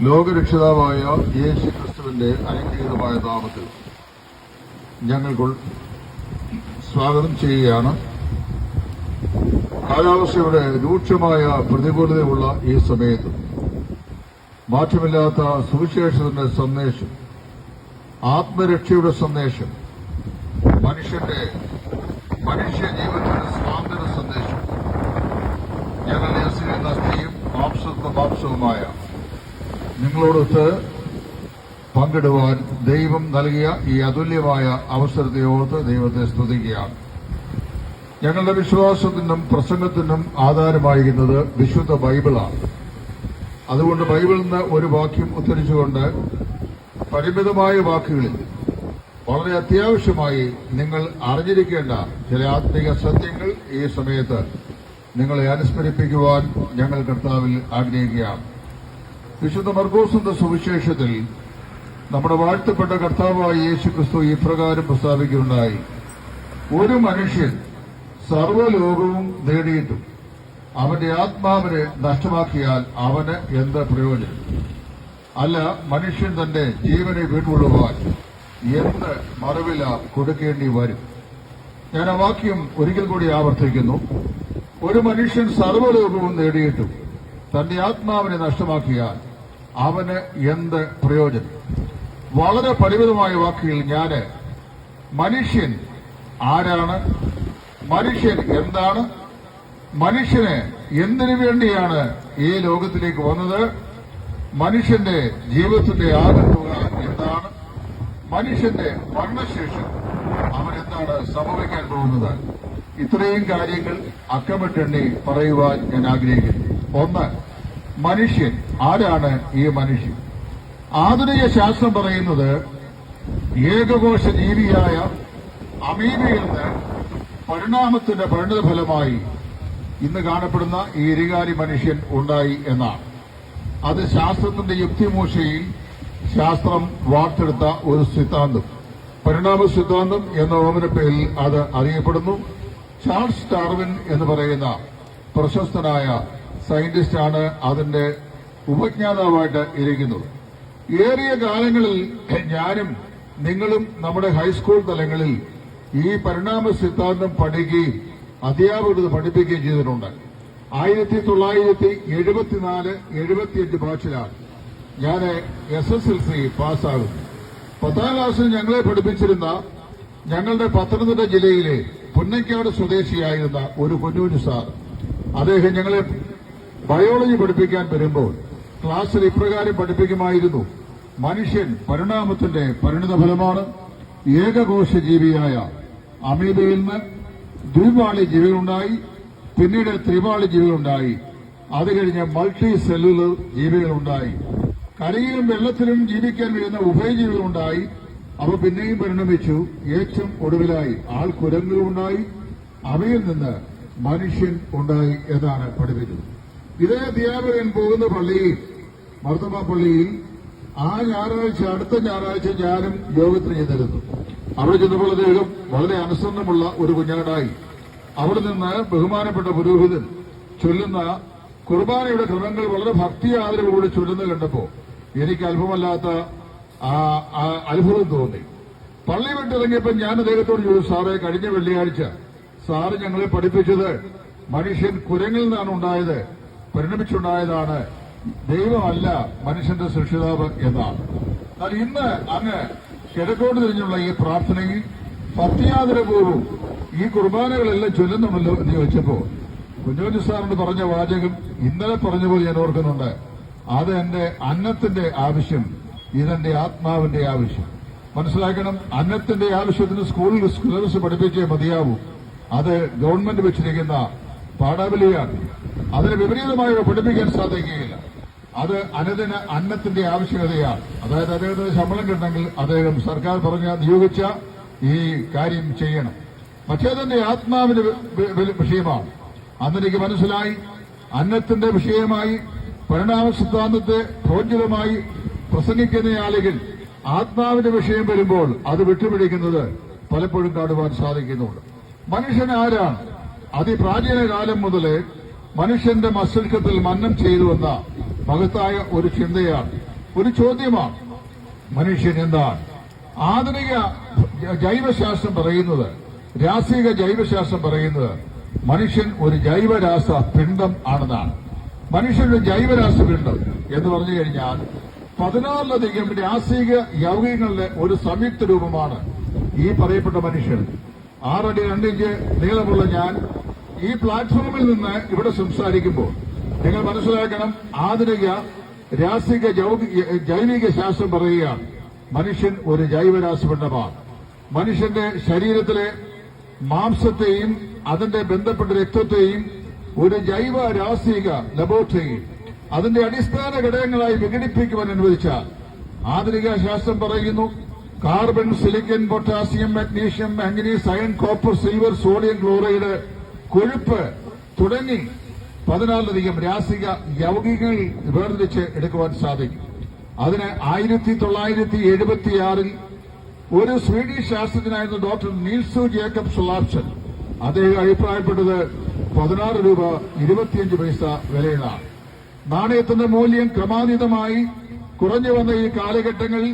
ലോകരക്ഷിതാവായ യേശു ക്രിസ്തുവിന്റെ അനുഗ്രഹീതമായ നാമത്തിൽ ഞങ്ങൾ സ്വാഗതം ചെയ്യുകയാണ്. കാലാവസ്ഥയുടെ രൂക്ഷമായ പ്രതികൂലതയുള്ള ഈ സമയത്ത് മാറ്റമില്ലാത്ത സുവിശേഷത്തിന്റെ സന്ദേശം, ആത്മരക്ഷയുടെ സന്ദേശം, മനുഷ്യ ജീവിതത്തിന്റെ സ്വാതന്ത്ര്യ സന്ദേശം ഞങ്ങളുടെ അസ്ഥിയും അസ്ഥിയും മാംസവുമായ നിങ്ങളോടൊത്ത് പങ്കിടുവാൻ ദൈവം നൽകിയ ഈ അതുല്യമായ അവസരത്തെ ഓർത്ത് ദൈവത്തെ സ്തുതിക്കുകയാണ്. ഞങ്ങളുടെ വിശ്വാസത്തിനും പ്രസംഗത്തിനും ആധാരമായിരിക്കുന്നത് വിശുദ്ധ ബൈബിളാണ്. അതുകൊണ്ട് ബൈബിളിൽ നിന്ന് ഒരു വാക്യം ഉദ്ധരിച്ചുകൊണ്ട് പരിമിതമായ വാക്കുകളിൽ വളരെ അത്യാവശ്യമായി നിങ്ങൾ അറിഞ്ഞിരിക്കേണ്ട ചില ആത്മീയ സത്യങ്ങൾ ഈ സമയത്ത് നിങ്ങളെ അനുസ്മരിപ്പിക്കുവാൻ ഞങ്ങൾ കർത്താവിൽ ആഗ്രഹിക്കുകയാണ്. വിശുദ്ധ മർക്കോസിന്റെ സുവിശേഷത്തിൽ നമ്മുടെ വാഴ്ത്തപ്പെട്ട കർത്താവായ യേശു ക്രിസ്തു ഇപ്രകാരം പ്രസ്താവിക്കുകയുണ്ടായി: ഒരു മനുഷ്യൻ സർവ്വലോകവും നേടിയിട്ടും അവന്റെ ആത്മാവിനെ നഷ്ടമാക്കിയാൽ അവന് എന്ത് പ്രയോജനം? അല്ല, മനുഷ്യൻ തന്റെ ജീവനെ വീണ്ടുകൊള്ളുവാൻ എന്ത് മറുവില കൊടുക്കേണ്ടി വരും? ഞാൻ ആ വാക്യം ഒരിക്കൽ കൂടി ആവർത്തിക്കുന്നു. ഒരു മനുഷ്യൻ സർവ്വലോകവും നേടിയിട്ടും തന്റെ ആത്മാവിനെ നഷ്ടമാക്കിയാൽ അവന് എന്ത് പ്രയോജനം? വളരെ പരിമിതമായ വാക്കുകൾ മനുഷ്യൻ ആരാണ്, മനുഷ്യൻ എന്താണ്, മനുഷ്യന് എന്തിനു വേണ്ടിയാണ് ഈ ലോകത്തിലേക്ക് വന്നത്, മനുഷ്യന്റെ ജീവിതത്തിന്റെ ആകത്തുക എന്താണ്, മനുഷ്യന്റെ മരണശേഷം അവനെന്താണ് സംഭവിക്കാൻ പോകുന്നത്? ഇത്രയും കാര്യങ്ങൾ അക്കമിട്ടെണ്ണി പറയുവാൻ ഞാൻ ആഗ്രഹിക്കുന്നു. ഒന്ന്, മനുഷ്യൻ ആരാണ്? ഈ മനുഷ്യൻ ആധുനിക ശാസ്ത്രം പറയുന്നത് ഏകകോശ ജീവിയായ അമീബയിൽ നിന്ന് പരിണാമത്തിന്റെ പരിണതഫലമായി ഇന്ന് കാണപ്പെടുന്ന ഈ ഇരുകാലി മനുഷ്യൻ ഉണ്ടായി എന്നാണ്. അത് ശാസ്ത്രത്തിന്റെ യുക്തിമൂശയിൽ ശാസ്ത്രം വാർത്തെടുത്ത ഒരു സിദ്ധാന്തം, പരിണാമ സിദ്ധാന്തം എന്ന ഓമന പേരിൽ അത് അറിയപ്പെടുന്നു. ചാൾസ് ഡാർവിൻ എന്ന് പറയുന്ന പ്രശസ്തനായ സയന്റിസ്റ്റാണ് അതിന്റെ ഉപജ്ഞാതാവായിട്ട് ഇരിക്കുന്നത്. ഏറിയ കാലങ്ങളിൽ ഞാനും നിങ്ങളും നമ്മുടെ ഹൈസ്കൂൾ തലങ്ങളിൽ ഈ പരിണാമ സിദ്ധാന്തം പഠിക്കുകയും അധ്യാപകർ പഠിപ്പിക്കുകയും ചെയ്തിട്ടുണ്ട്. 1974-75 ബാച്ചിലാണ് ഞാൻ SSLC പാസ്സാകുന്നു. 10ാം ക്ലാസ്സിൽ ഞങ്ങളെ പഠിപ്പിച്ചിരുന്ന ഞങ്ങളുടെ പത്തനംതിട്ട ജില്ലയിലെ പുന്നക്കാട് സ്വദേശിയായിരുന്ന ഒരു കുഞ്ഞുകുഞ്ഞു സാർ, അദ്ദേഹം ഞങ്ങളെ ബയോളജി പഠിപ്പിക്കാൻ വരുമ്പോൾ ക്ലാസ്സിൽ ഇപ്രകാരം പഠിപ്പിക്കുമായിരുന്നു: മനുഷ്യൻ പരിണാമത്തിന്റെ പരിണിതഫലമാണ്. ഏകകോശ ജീവിയായ അമീബയിൽ നിന്ന് ദ്വിപാളി ജീവികളുണ്ടായി, പിന്നീട് ത്രിപാളി ജീവികളുണ്ടായി, അത് കഴിഞ്ഞ് മൾട്ടി സെല്ലുലർ ജീവികളുണ്ടായി, കരയിലും വെള്ളത്തിലും ജീവിക്കാൻ കഴിയുന്ന ഉഭയജീവികളുണ്ടായി. അവ പിന്നെയും പരിണമിച്ചു. ഏറ്റവും ഒടുവിലായി ആൾക്കുരങ്ങളുണ്ടായി, അവയിൽ നിന്ന് മനുഷ്യൻ ഉണ്ടായി എന്നാണ് പഠിപ്പിച്ചത്. ഇതേ അധ്യാപകൻ പോകുന്ന പള്ളിയിൽ, മർത്തമ പള്ളിയിൽ, ആ ഞായറാഴ്ച അടുത്ത ഞായറാഴ്ച ഞാനും യോഗത്തിന് ചെയ്തിരുന്നു. അവിടെ ചെന്നപ്പോൾ അദ്ദേഹം വളരെ അനുസരണമുള്ള ഒരു കുഞ്ഞാടായി. അവിടെ നിന്ന് ബഹുമാനപ്പെട്ട പുരോഹിതൻ ചൊല്ലുന്ന കുർബാനയുടെ ക്രമങ്ങൾ വളരെ ഭക്തി ആദരവോടെ ചൊല്ലുന്നത് കണ്ടപ്പോൾ എനിക്ക് അത്ഭുതം തോന്നി. പള്ളി വിട്ടിറങ്ങിയപ്പോൾ ഞാൻ അദ്ദേഹത്തോട് ചോദിച്ചു: സാറേ, കഴിഞ്ഞ വെള്ളിയാഴ്ച സാറ് ഞങ്ങളെ പഠിപ്പിച്ചത് മനുഷ്യൻ കുരങ്ങിൽ നിന്നാണ് ഉണ്ടായത്, പരിണമിച്ചുണ്ടായതാണ്, ദൈവമല്ല മനുഷ്യന്റെ സൃഷ്ടിതാവ് എന്നാണ്. എന്നാൽ ഇന്ന് അങ്ങ് കിഴക്കോട്ട് തിരിഞ്ഞുള്ള ഈ പ്രാർത്ഥനയിൽ ഭക്തിയാദരപൂർവ്വം ഈ കുർബാനകളെല്ലാം ചൊല്ലുന്നുണ്ടല്ലോ എന്ന് ചോദിച്ചപ്പോ കുഞ്ഞോജി സാറിന് പറഞ്ഞ വാചകം ഇന്നലെ പറഞ്ഞ പോലെ ഞാൻ ഓർക്കുന്നുണ്ട്: അത് എന്റെ അന്നത്തിന്റെ ആവശ്യം, ഇതെന്റെ ആത്മാവിന്റെ ആവശ്യം. മനസ്സിലാക്കണം, അന്നത്തിന്റെ ആവശ്യത്തിന് സ്കൂളിൽ സിലബസ് പഠിപ്പിച്ചേ മതിയാവൂ. അത് ഗവൺമെന്റ് വെച്ചിരിക്കുന്ന പാഠാവലിയാണ്. അതിന് വിപരീതമായി പഠിപ്പിക്കാൻ സാധിക്കുകയില്ല. അത് അനുദിന അന്നത്തിന്റെ ആവശ്യകതയാണ്. അതായത് അദ്ദേഹത്തിന് ശമ്പളം കിട്ടണമെങ്കിൽ അദ്ദേഹം സർക്കാർ നിയോഗിച്ച ഈ കാര്യം ചെയ്യണം. മറ്റേതിന്റെ ആത്മാവിന്റെ വിഷയമാണ്. അന്നെനിക്ക് മനസ്സിലായി, അന്നത്തിന്റെ വിഷയമായി പരിണാമ സിദ്ധാന്തത്തെ പ്രോജ്വലമായി പ്രസംഗിക്കുന്ന ആളുകൾ ആത്മാവിന്റെ വിഷയം വരുമ്പോൾ അത് വിട്ടുപിടിക്കുന്നത് പലപ്പോഴും കാണുവാൻ സാധിക്കുന്നുണ്ട്. മനുഷ്യൻ ആരാണ്? അതിപ്രാചീന കാലം മുതലേ മനുഷ്യന്റെ മസ്തിഷ്കത്തിൽ മന്നം ചെയ്തുവന്ന മഹത്തായ ഒരു ചിന്തയാണ് ഒരു ചോദ്യമാണ്. മനുഷ്യൻ എന്താണ്? ആധുനിക ജൈവശാസ്ത്രം പറയുന്നത്, രാസിക ജൈവശാസ്ത്രം പറയുന്നത് മനുഷ്യൻ ഒരു ജൈവരാസ പിണ്ഡം ആണെന്നാണ്. മനുഷ്യന്റെ ജൈവരാസ പിണ്ഡം എന്ന് പറഞ്ഞു കഴിഞ്ഞാൽ 14ലധികം രാസിക യൗഗികങ്ങളുടെ ഒരു സംയുക്ത രൂപമാണ് ഈ പറയപ്പെട്ട മനുഷ്യൻ. 6 അടി 2 ഇഞ്ച് നീളമുള്ള ഞാൻ ഈ പ്ലാറ്റ്ഫോമിൽ നിന്ന് ഇവിടെ സംസാരിക്കുമ്പോൾ നിങ്ങൾ മനസ്സിലാക്കണം, ആധുനിക രാസിക ജൈവിക ശാസ്ത്രം പറയുകയാണ് മനുഷ്യൻ ഒരു ജൈവരാസപിണ്ഡമാണ്. മനുഷ്യന്റെ ശരീരത്തിലെ മാംസത്തെയും അതിന്റെ ബന്ധപ്പെട്ട രക്തത്തെയും ഒരു ജൈവ രാസിക ലബോറട്ടറിയിൽ അതിന്റെ അടിസ്ഥാന ഘടകങ്ങളായി വിഘടിപ്പിക്കുവാൻ അനുവദിച്ചാൽ ആധുനിക ശാസ്ത്രം പറയുന്നു carbon, silicon, potassium, magnesium, manganese, iron, copper, silver, sodium chloride, കൊഴുപ്പ് തുടങ്ങി 14ലധികം രാസിക യൗഗികങ്ങൾ വേർതിരിച്ച് എടുക്കുവാൻ സാധിക്കും. അതിന് 1976 ഒരു സ്വീഡിഷ് ശാസ്ത്രജ്ഞനായിരുന്ന ഡോക്ടർ നീൽസു ജേക്കബ് സൊലാപ്സൺ അദ്ദേഹം അഭിപ്രായപ്പെട്ടത് 16 രൂപ 25 പൈസ വിലയുള്ളതാണ്. നാണയത്തിന്റെ മൂല്യം ക്രമാതീതമായി കുറഞ്ഞു വന്ന ഈ കാലഘട്ടങ്ങളിൽ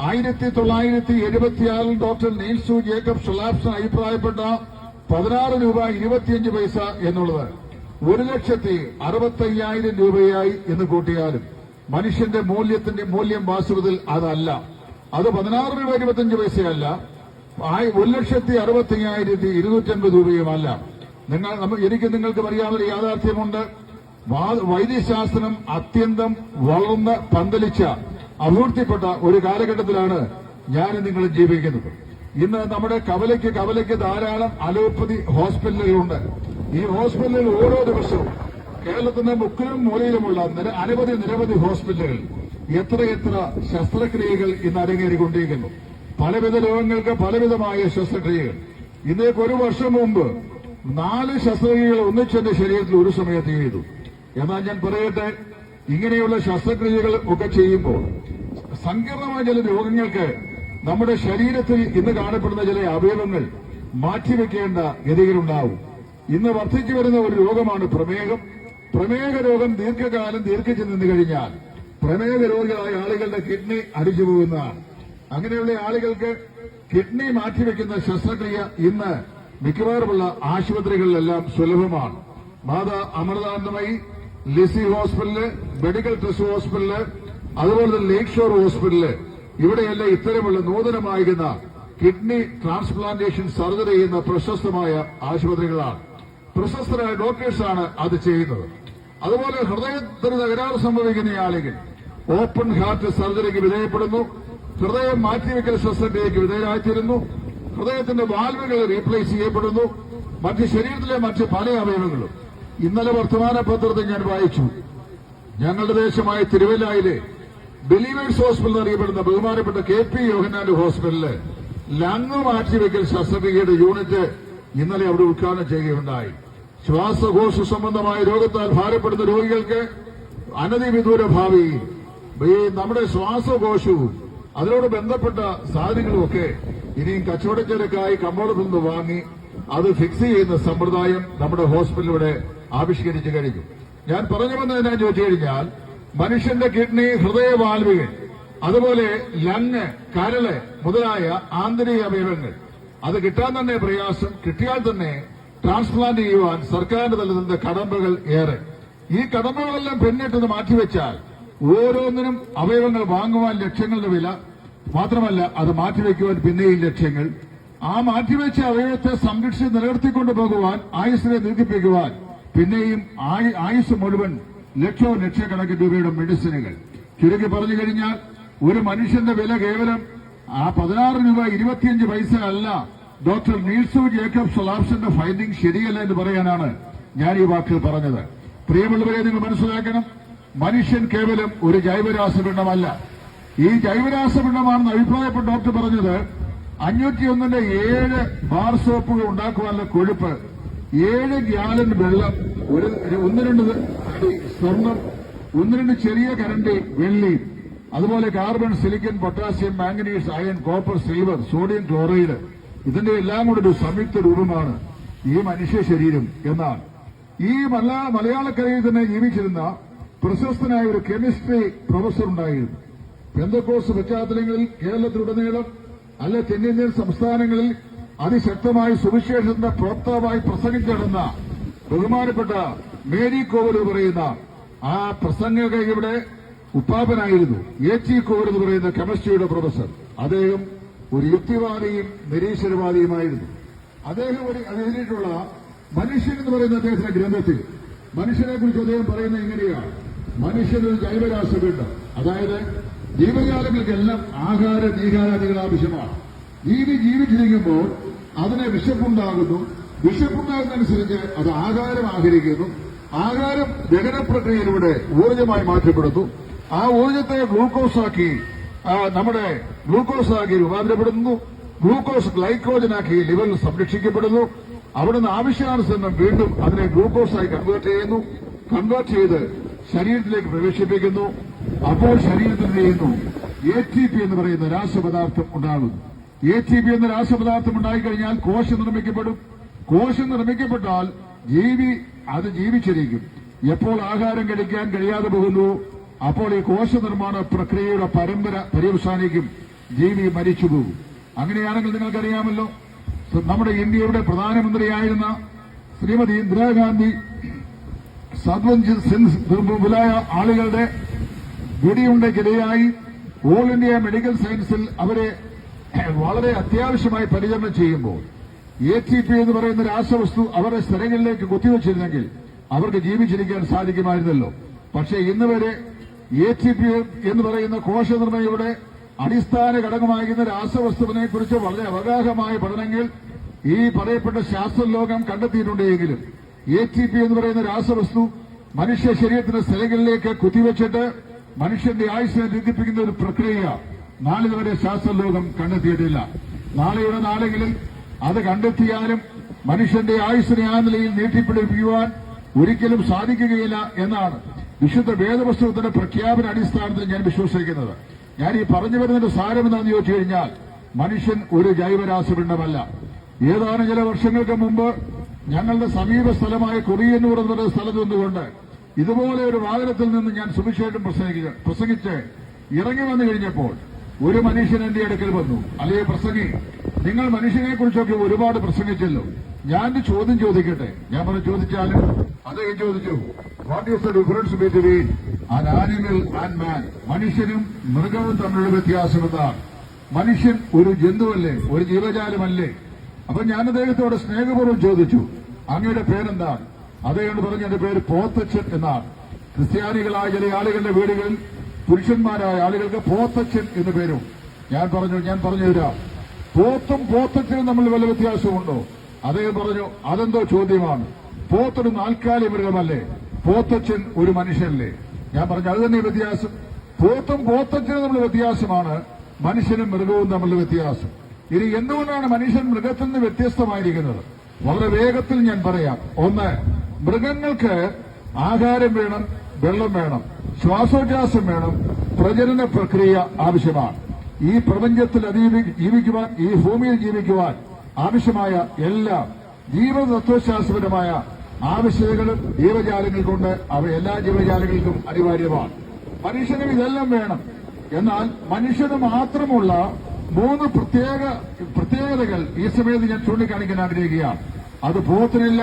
1976 ഡോക്ടർ നീൽസു ജേക്കബ് സൊലാപ്സൺ അഭിപ്രായപ്പെട്ട 16 രൂപ 25 പൈസ എന്നുള്ളത് 1,65,000 രൂപയായി എന്ന് കൂട്ടിയാലും മനുഷ്യന്റെ മൂല്യം വാസ്തവത്തിൽ അതല്ല. അത് 16 രൂപ 25 പൈസയല്ല, 1,65,250 രൂപയുമല്ല. എനിക്ക് നിങ്ങൾക്ക് അറിയാവുന്ന യാഥാർത്ഥ്യമുണ്ട്. വൈദ്യശാസ്ത്രം അത്യന്തം വളർന്ന് പന്തലിച്ച അഭിവൃദ്ധിപ്പെട്ട ഒരു കാലഘട്ടത്തിലാണ് ഞാൻ നിങ്ങൾ ജീവിക്കുന്നത്. ഇന്ന് നമ്മുടെ കവലയ്ക്ക് ധാരാളം അലോപ്പതി ഹോസ്പിറ്റലുകളുണ്ട്. ഈ ഹോസ്പിറ്റലുകൾ ഓരോ ദിവസവും കേരളത്തിന്റെ മുക്കിലും മൂലയിലുമുള്ള നിരവധി ഹോസ്പിറ്റലുകൾ എത്ര ശസ്ത്രക്രിയകൾ ഇന്ന് അരങ്ങേറിക്കൊണ്ടിരിക്കുന്നു. പലവിധ രോഗങ്ങൾക്ക് പലവിധമായ ശസ്ത്രക്രിയകൾ. ഇന്നേക്ക് 1 വർഷം മുമ്പ് 4 ശസ്ത്രക്രിയകൾ ഒന്നിച്ചെന്റെ ശരീരത്തിൽ ഒരു സമയത്ത് ചെയ്തു. എന്നാൽ ഞാൻ പറയട്ടെ, ഇങ്ങനെയുള്ള ശസ്ത്രക്രിയകൾ ഒക്കെ ചെയ്യുമ്പോൾ സങ്കീർണമായ ചില രോഗങ്ങൾക്ക് നമ്മുടെ ശരീരത്തിൽ ഇന്ന് കാണപ്പെടുന്ന ചില അവയവങ്ങൾ മാറ്റിവെക്കേണ്ട ഗതികളുണ്ടാവും. ഇന്ന് വർദ്ധിച്ചു വരുന്ന ഒരു രോഗമാണ് പ്രമേഹം. പ്രമേഹ രോഗം ദീർഘിച്ചു നിന്ന് കഴിഞ്ഞാൽ പ്രമേഹ രോഗികളായ ആളുകളുടെ കിഡ്നി അടിച്ചു പോകുന്നതാണ്. അങ്ങനെയുള്ള ആളുകൾക്ക് കിഡ്നി മാറ്റിവെക്കുന്ന ശസ്ത്രക്രിയ ഇന്ന് മിക്കവാറുമുള്ള ആശുപത്രികളിലെല്ലാം സുലഭമാണ്. Mata Amritanandamayi, Lisie Hospital, Medical Trust Hospital, അതുപോലെ തന്നെ ലേക്ക് ഷോർ ഹോസ്പിറ്റല്, ഇവിടെയെല്ലാം ഇത്തരമുള്ള നൂതനമായിരുന്ന കിഡ്നി ട്രാൻസ്പ്ലാന്റേഷൻ സർജറി ചെയ്യുന്ന പ്രശസ്തമായ ആശുപത്രികളാണ്. പ്രശസ്തരായ ഡോക്ടേഴ്സാണ് അത് ചെയ്യുന്നത്. അതുപോലെ ഹൃദയത്തിന് തകരാറ് സംഭവിക്കുന്ന ആളുകൾ ഓപ്പൺ ഹാർട്ട് സർജറിക്ക് വിധേയപ്പെടുന്നു. ഹൃദയം മാറ്റിവെക്കൽ ശസ്ത്രക്രിയയ്ക്ക് വിധേയരായിത്തീരുന്നു. ഹൃദയത്തിന്റെ വാൽവുകൾ റീപ്ലേസ് ചെയ്യപ്പെടുന്നു. ശരീരത്തിലെ മറ്റ് പല അവയവങ്ങളും. ഇന്നലെ വർത്തമാന പത്രത്തിൽ ഞാൻ വായിച്ചു, ഞങ്ങളുടെ ദേശമായ തിരുവല്ലയിലെ ബിലീവേഴ്സ് ഹോസ്പിറ്റൽ എന്നറിയപ്പെടുന്ന ബഹുമാനപ്പെട്ട KP യോഹന്നാന്റെ ഹോസ്പിറ്റലില് ലങ് മാറ്റിവെക്കൽ ശസ്ത്രക്രിയയുടെ യൂണിറ്റ് ഇന്നലെ അവിടെ ഉദ്ഘാടനം ചെയ്യുകയുണ്ടായി. ശ്വാസകോശ സംബന്ധമായ രോഗത്താൽ ഭാരപ്പെടുന്ന രോഗികൾക്ക് അനധിവിദൂര ഭാവിയിൽ നമ്മുടെ ശ്വാസകോശവും അതിനോട് ബന്ധപ്പെട്ട സാധനങ്ങളുമൊക്കെ ഇനിയും കച്ചവടച്ചരക്കായി കമ്പോളത്തിൽ നിന്ന് വാങ്ങി അത് ഫിക്സ് ചെയ്യുന്ന സമ്പ്രദായം നമ്മുടെ ഹോസ്പിറ്റലിലൂടെ ആവിഷ്കരിച്ചു കഴിഞ്ഞു. ഞാൻ പറഞ്ഞു വന്നതിനാ ചോദിച്ചു കഴിഞ്ഞാൽ മനുഷ്യന്റെ കിഡ്നി, ഹൃദയവാൽവുകൾ, അതുപോലെ ലങ്, കരള് മുതലായ ആന്തരിക അവയവങ്ങൾ അത് കിട്ടാൻ തന്നെ പ്രയാസം. കിട്ടിയാൽ തന്നെ ട്രാൻസ്പ്ലാന്റ് ചെയ്യുവാൻ സർക്കാരിന്റെ തലത്തിൽ കടമ്പകൾ ഏറെ. ഈ കടമ്പകളെല്ലാം പിന്നിട്ട് മാറ്റിവെച്ചാൽ ഓരോന്നിനും അവയവങ്ങൾ വാങ്ങുവാൻ ലക്ഷങ്ങളുടെ വില, മാത്രമല്ല അത് മാറ്റിവെക്കുവാൻ പിന്നെയും ലക്ഷ്യങ്ങൾ. ആ മാറ്റിവെച്ച അവയവത്തെ സംരക്ഷിച്ച് നിലനിർത്തിക്കൊണ്ടു പോകുവാൻ, ആയുസ്സിനെ ദീർഘിപ്പിക്കുവാൻ പിന്നെയും ആയുസ് മുഴുവൻ ലക്ഷക്കണക്കിന് രൂപയുടെ മെഡിസിനുകൾ. ചുരുക്കി പറഞ്ഞു കഴിഞ്ഞാൽ ഒരു മനുഷ്യന്റെ വില കേവലം 16 രൂപ 25 പൈസ അല്ല. ഡോക്ടർ നീൽസു ജേക്കബ് സൊലാപ്സന്റെ ഫൈൻഡിംഗ് ശരിയല്ല എന്ന് പറയാനാണ് ഞാൻ ഈ വാക്കുകൾ പറഞ്ഞത്. പ്രിയമുള്ളവരെ, നിങ്ങൾ മനസ്സിലാക്കണം, മനുഷ്യൻ കേവലം ഒരു ജൈവരാസപിണ്ഡമല്ല. ഈ ജൈവരാസപിണ്ഡമാണെന്ന് അഭിപ്രായപ്പെട്ട ഡോക്ടർ പറഞ്ഞത് 501 7 ബാർ സോപ്പുകൾ ഉണ്ടാക്കുവാനുള്ള കൊഴുപ്പ്, 7 ഗ്യാലൻ വെള്ളം, 1-2 അടി സ്വർണം, 1-2 ചെറിയ കരണ്ടി വെള്ളി, അതുപോലെ carbon, silicon, potassium, manganese, iron, copper, silver, sodium chloride, ഇതിന്റെ എല്ലാം കൂടെ ഒരു സംയുക്ത രൂപമാണ് ഈ മനുഷ്യ ശരീരം എന്നാണ്. ഈ മലയാളക്കരയിൽ തന്നെ ജീവിച്ചിരുന്ന പ്രശസ്തനായ ഒരു കെമിസ്ട്രി പ്രൊഫസർ ഉണ്ടായിരുന്നു. പെന്തക്കോസ്ത് പശ്ചാത്തലങ്ങളിൽ കേരളത്തിലുടനീളം അല്ലെ തെന്നിന്ത്യൻ സംസ്ഥാനങ്ങളിൽ അതിശക്തമായി സുവിശേഷത്തിന്റെ പ്രോക്താവായി പ്രസംഗിച്ചിടുന്ന ബഹുമാനപ്പെട്ട മേരി കോവൽ പറയുന്ന ആ പ്രസംഗകയുടെ ഉപ്പാപ്പനായിരുന്നു എച്ച് കോവൽ എന്ന് പറയുന്ന കെമിസ്ട്രിയുടെ പ്രൊഫസർ. അദ്ദേഹം ഒരു യുക്തിവാദിയും നിരീശ്വരവാദിയുമായിരുന്നു. അദ്ദേഹം എഴുതിയിട്ടുള്ള മനുഷ്യൻ എന്ന് പറയുന്ന അദ്ദേഹത്തിന്റെ ഗ്രന്ഥത്തിൽ മനുഷ്യനെ കുറിച്ച് അദ്ദേഹം പറയുന്നത് ഇങ്ങനെയാണ്: മനുഷ്യനൊരു ജൈവരാശിയുണ്ട്. അതായത് ജീവജാലങ്ങൾക്കെല്ലാം ആഹാര നീഹാരാദികൾ ആവശ്യമാണ്. ജീവിച്ചിരിക്കുമ്പോൾ അതിന് വിശപ്പുണ്ടാകുന്നു. വിശപ്പുണ്ടാകുന്നതനുസരിച്ച് അത് ആഹാരം ആഹരിക്കുന്നു. ആഹാരം ദഹന പ്രക്രിയയിലൂടെ ഊർജ്ജമായി മാറ്റപ്പെടുന്നു. ആ ഊർജ്ജത്തെ ഗ്ലൂക്കോസാക്കി രൂപാന്തരപ്പെടുന്നു. ഗ്ലൂക്കോസ് ഗ്ലൈക്കോജനാക്കി ലിവറിൽ സംരക്ഷിക്കപ്പെടുന്നു. അവിടുന്ന് ആവശ്യാനുസരണം വീണ്ടും അതിനെ ഗ്ലൂക്കോസായി കൺവേർട്ട് ചെയ്ത് ശരീരത്തിലേക്ക് പ്രവേശിപ്പിക്കുന്നു. അപ്പോൾ ശരീരത്തിൽ ചെയ്യുന്നു ATP എന്ന് പറയുന്ന രാസപദാർത്ഥം ഉണ്ടാകുന്നു. ATP എന്ന രാസപദാർത്ഥം ഉണ്ടായിക്കഴിഞ്ഞാൽ കോശം നിർമ്മിക്കപ്പെടും. കോശം നിർമ്മിക്കപ്പെട്ടാൽ അത് ജീവിച്ചിരിക്കും. എപ്പോൾ ആഹാരം കഴിക്കാൻ കഴിയാതെ പോകുന്നു, അപ്പോൾ ഈ കോശ നിർമ്മാണ പ്രക്രിയയുടെ പരമ്പര പര്യവസാനിക്കും. ജീവി മരിച്ചുപോകും. അങ്ങനെയാണെങ്കിൽ നിങ്ങൾക്കറിയാമല്ലോ, നമ്മുടെ ഇന്ത്യയുടെ പ്രധാനമന്ത്രിയായിരുന്ന ശ്രീമതി ഇന്ദിരാഗാന്ധി സദ്വഞ്ജിത് സിംഗ് മുതലായ ആളുകളുടെ വെടിയുണ്ടയ്ക്കിരയായി ഓൾ ഇന്ത്യ മെഡിക്കൽ സയൻസിൽ അവരെ വളരെ അത്യാവശ്യമായി പരിചരണം ചെയ്യുമ്പോൾ ATP എന്ന് പറയുന്ന രാസവസ്തു അവരുടെ സ്ഥലങ്ങളിലേക്ക് കുത്തിവെച്ചിരുന്നെങ്കിൽ അവർക്ക് ജീവിച്ചിരിക്കാൻ സാധിക്കുമായിരുന്നല്ലോ. പക്ഷേ ഇന്ന് വരെ ATP എന്ന് പറയുന്ന കോശനിർമ്മയുടെ അടിസ്ഥാന ഘടകമാകുന്ന രാസവസ്തുവിനെ കുറിച്ച് വളരെ അവഗാഹമായ പഠനങ്ങൾ ഈ പറയപ്പെട്ട ശാസ്ത്രലോകം കണ്ടെത്തിയിട്ടുണ്ടെങ്കിലും ATP എന്ന് പറയുന്ന രാസവസ്തു മനുഷ്യ ശരീരത്തിന്റെ സ്ഥലങ്ങളിലേക്ക് കുത്തിവെച്ചിട്ട് മനുഷ്യന്റെ ആയുസ്സിനെ ദീർഘിപ്പിക്കുന്ന ഒരു പ്രക്രിയ നാളിതുവരെ ശാസ്ത്രലോകം കണ്ടെത്തിയിട്ടില്ല. നാളെയുടെ നാളെങ്കിലും അത് കണ്ടെത്തിയാലും മനുഷ്യന്റെ ആയുസ്സിനെ ആ നിലയിൽ നീട്ടിപ്പിടിപ്പിക്കുവാൻ ഒരിക്കലും സാധിക്കുകയില്ല എന്നാണ് വിശുദ്ധ വേദപുസ്തകത്തിന്റെ പ്രഖ്യാപന അടിസ്ഥാനത്തിൽ ഞാൻ വിശ്വസിക്കുന്നത്. ഞാൻ ഈ പറഞ്ഞു വരുന്നതിന്റെ സാരമെന്താണെന്ന് ചോദിച്ചു കഴിഞ്ഞാൽ, മനുഷ്യൻ ഒരു ജൈവരാസപിണ്ഡമല്ല. ഏതാനും ചില വർഷങ്ങൾക്ക് മുമ്പ് ഞങ്ങളുടെ സമീപ സ്ഥലമായ കൊറിയന്നൂർ എന്ന സ്ഥലത്ത് നിന്നുകൊണ്ട് ഇതുപോലെ ഒരു വാഹനത്തിൽ നിന്ന് ഞാൻ സുവിശേഷം പ്രസംഗിച്ച് ഇറങ്ങി വന്നു കഴിഞ്ഞപ്പോൾ ഒരു മനുഷ്യൻ എന്റെ അടുക്കൽ വന്നു. അല്ലേ പ്രസംഗി, നിങ്ങൾ മനുഷ്യനെ കുറിച്ചൊക്കെ ഒരുപാട് പ്രസംഗിച്ചല്ലോ, ഞാൻ ചോദ്യം ചോദിക്കട്ടെ. ഞാൻ പറഞ്ഞു ചോദിച്ചാലും അദ്ദേഹം ചോദിച്ചു, what is the difference between an animal and man? മനുഷ്യനും മൃഗവും തമ്മിലുള്ള വ്യത്യാസം എന്താണ്? മനുഷ്യൻ ഒരു ജന്തുവല്ലേ, ഒരു ജീവജാലമല്ലേ? അപ്പൊ ഞാൻ അദ്ദേഹത്തോട് സ്നേഹപൂർവ്വം ചോദിച്ചു, അങ്ങയുടെ പേരെന്താണ്? അദ്ദേഹം പറഞ്ഞു, എന്റെ പേര് പോത്തച്ഛൻ എന്നാണ്. ക്രിസ്ത്യാനികളായ ചില ആളുകളുടെ വീടുകളിൽ പുരുഷന്മാരായ ആളുകൾക്ക് പോത്തച്ഛൻ എന്ന് പേരും. ഞാൻ പറഞ്ഞു തരാം, പോത്തും പോത്തച്ഛനും തമ്മിൽ വല്ല വ്യത്യാസമുണ്ടോ? അദ്ദേഹം പറഞ്ഞു, അതെന്തോ ചോദ്യമാണ്. പോത്തൊരു നാൽക്കാലി മൃഗമല്ലേ, പോത്തച്ഛൻ ഒരു മനുഷ്യനല്ലേ? ഞാൻ പറഞ്ഞു, അത് തന്നെ വ്യത്യാസം. പോത്തും പോത്തച്ഛനും തമ്മിൽ വ്യത്യാസമാണ്, മനുഷ്യനും മൃഗവും തമ്മിലുള്ള വ്യത്യാസം. ഇനി എന്തുകൊണ്ടാണ് മനുഷ്യൻ മൃഗത്തിൽ നിന്ന് വ്യത്യസ്തമായിരിക്കുന്നത്? വളരെ വേഗത്തിൽ ഞാൻ പറയാം. ഒന്ന്, മൃഗങ്ങൾക്ക് ആഹാരം വേണം, വെള്ളം വേണം, ശ്വാസോച്ഛ്വാസം വേണം, പ്രജനന പ്രക്രിയ ആവശ്യമാണ്. ഈ പ്രപഞ്ചത്തിൽ ജീവിക്കുവാൻ, ഈ ഭൂമിയിൽ ജീവിക്കുവാൻ ആവശ്യമായ എല്ലാ ജീവതത്വശാസ്ത്രപരമായ ആവശ്യകതകളും ജീവജാലങ്ങൾക്കുണ്ട്. അവ എല്ലാ ജീവജാലങ്ങൾക്കും അനിവാര്യമാണ്. മനുഷ്യനും ഇതെല്ലാം വേണം. എന്നാൽ മനുഷ്യന് മാത്രമുള്ള 3 പ്രത്യേകതകൾ ഈ സമയത്ത് ഞാൻ ചൂണ്ടിക്കാണിക്കാൻ ആഗ്രഹിക്കുകയാണ്. അത് പോത്തിനില്ല,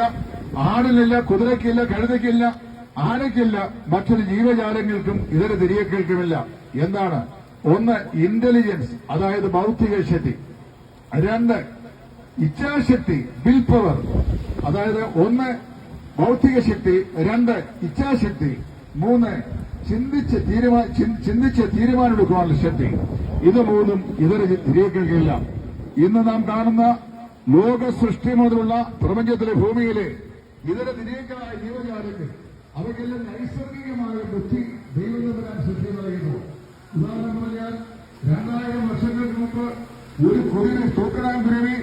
ആടിനില്ല, കുതിരയ്ക്കില്ല, കഴുതയ്ക്കില്ല, ആനയ്ക്കില്ല, മറ്റൊരു ജീവജാലങ്ങൾക്കും ഇതര തിരിയക്കൾക്കുമില്ല. എന്താണ്? ഒന്ന്, ഇന്റലിജൻസ്, അതായത് ഭൗതിക ശക്തി. 2, ഇച്ഛാശക്തി, വിൽ പവർ. അതായത് 1 ഭൗതിക ശക്തി, 2 ഇച്ഛാശക്തി, 3 ചിന്തിച്ച് തീരുമാനമെടുക്കുവാനുള്ള ശക്തി. ഇത് 3ഉം ഇതര തിരിയക്കൾക്കില്ല. ഇന്ന് നാം കാണുന്ന ലോക സൃഷ്ടി മുതലുള്ള പ്രപഞ്ചത്തിലെ ഭൂമിയിലെ ഇതര തിരിയക്കളായ ജീവജാലങ്ങൾ അവയ്ക്കെല്ലാം നൈസർഗികമായ ബുദ്ധി ദൈവം സൃഷ്ടി നൽകുന്നു. ഉദാഹരണം പറഞ്ഞാൽ 2000 വർഷങ്ങൾക്ക് മുമ്പ് ഒരു കുരുവി, തൂക്കനാൻ കുരുവി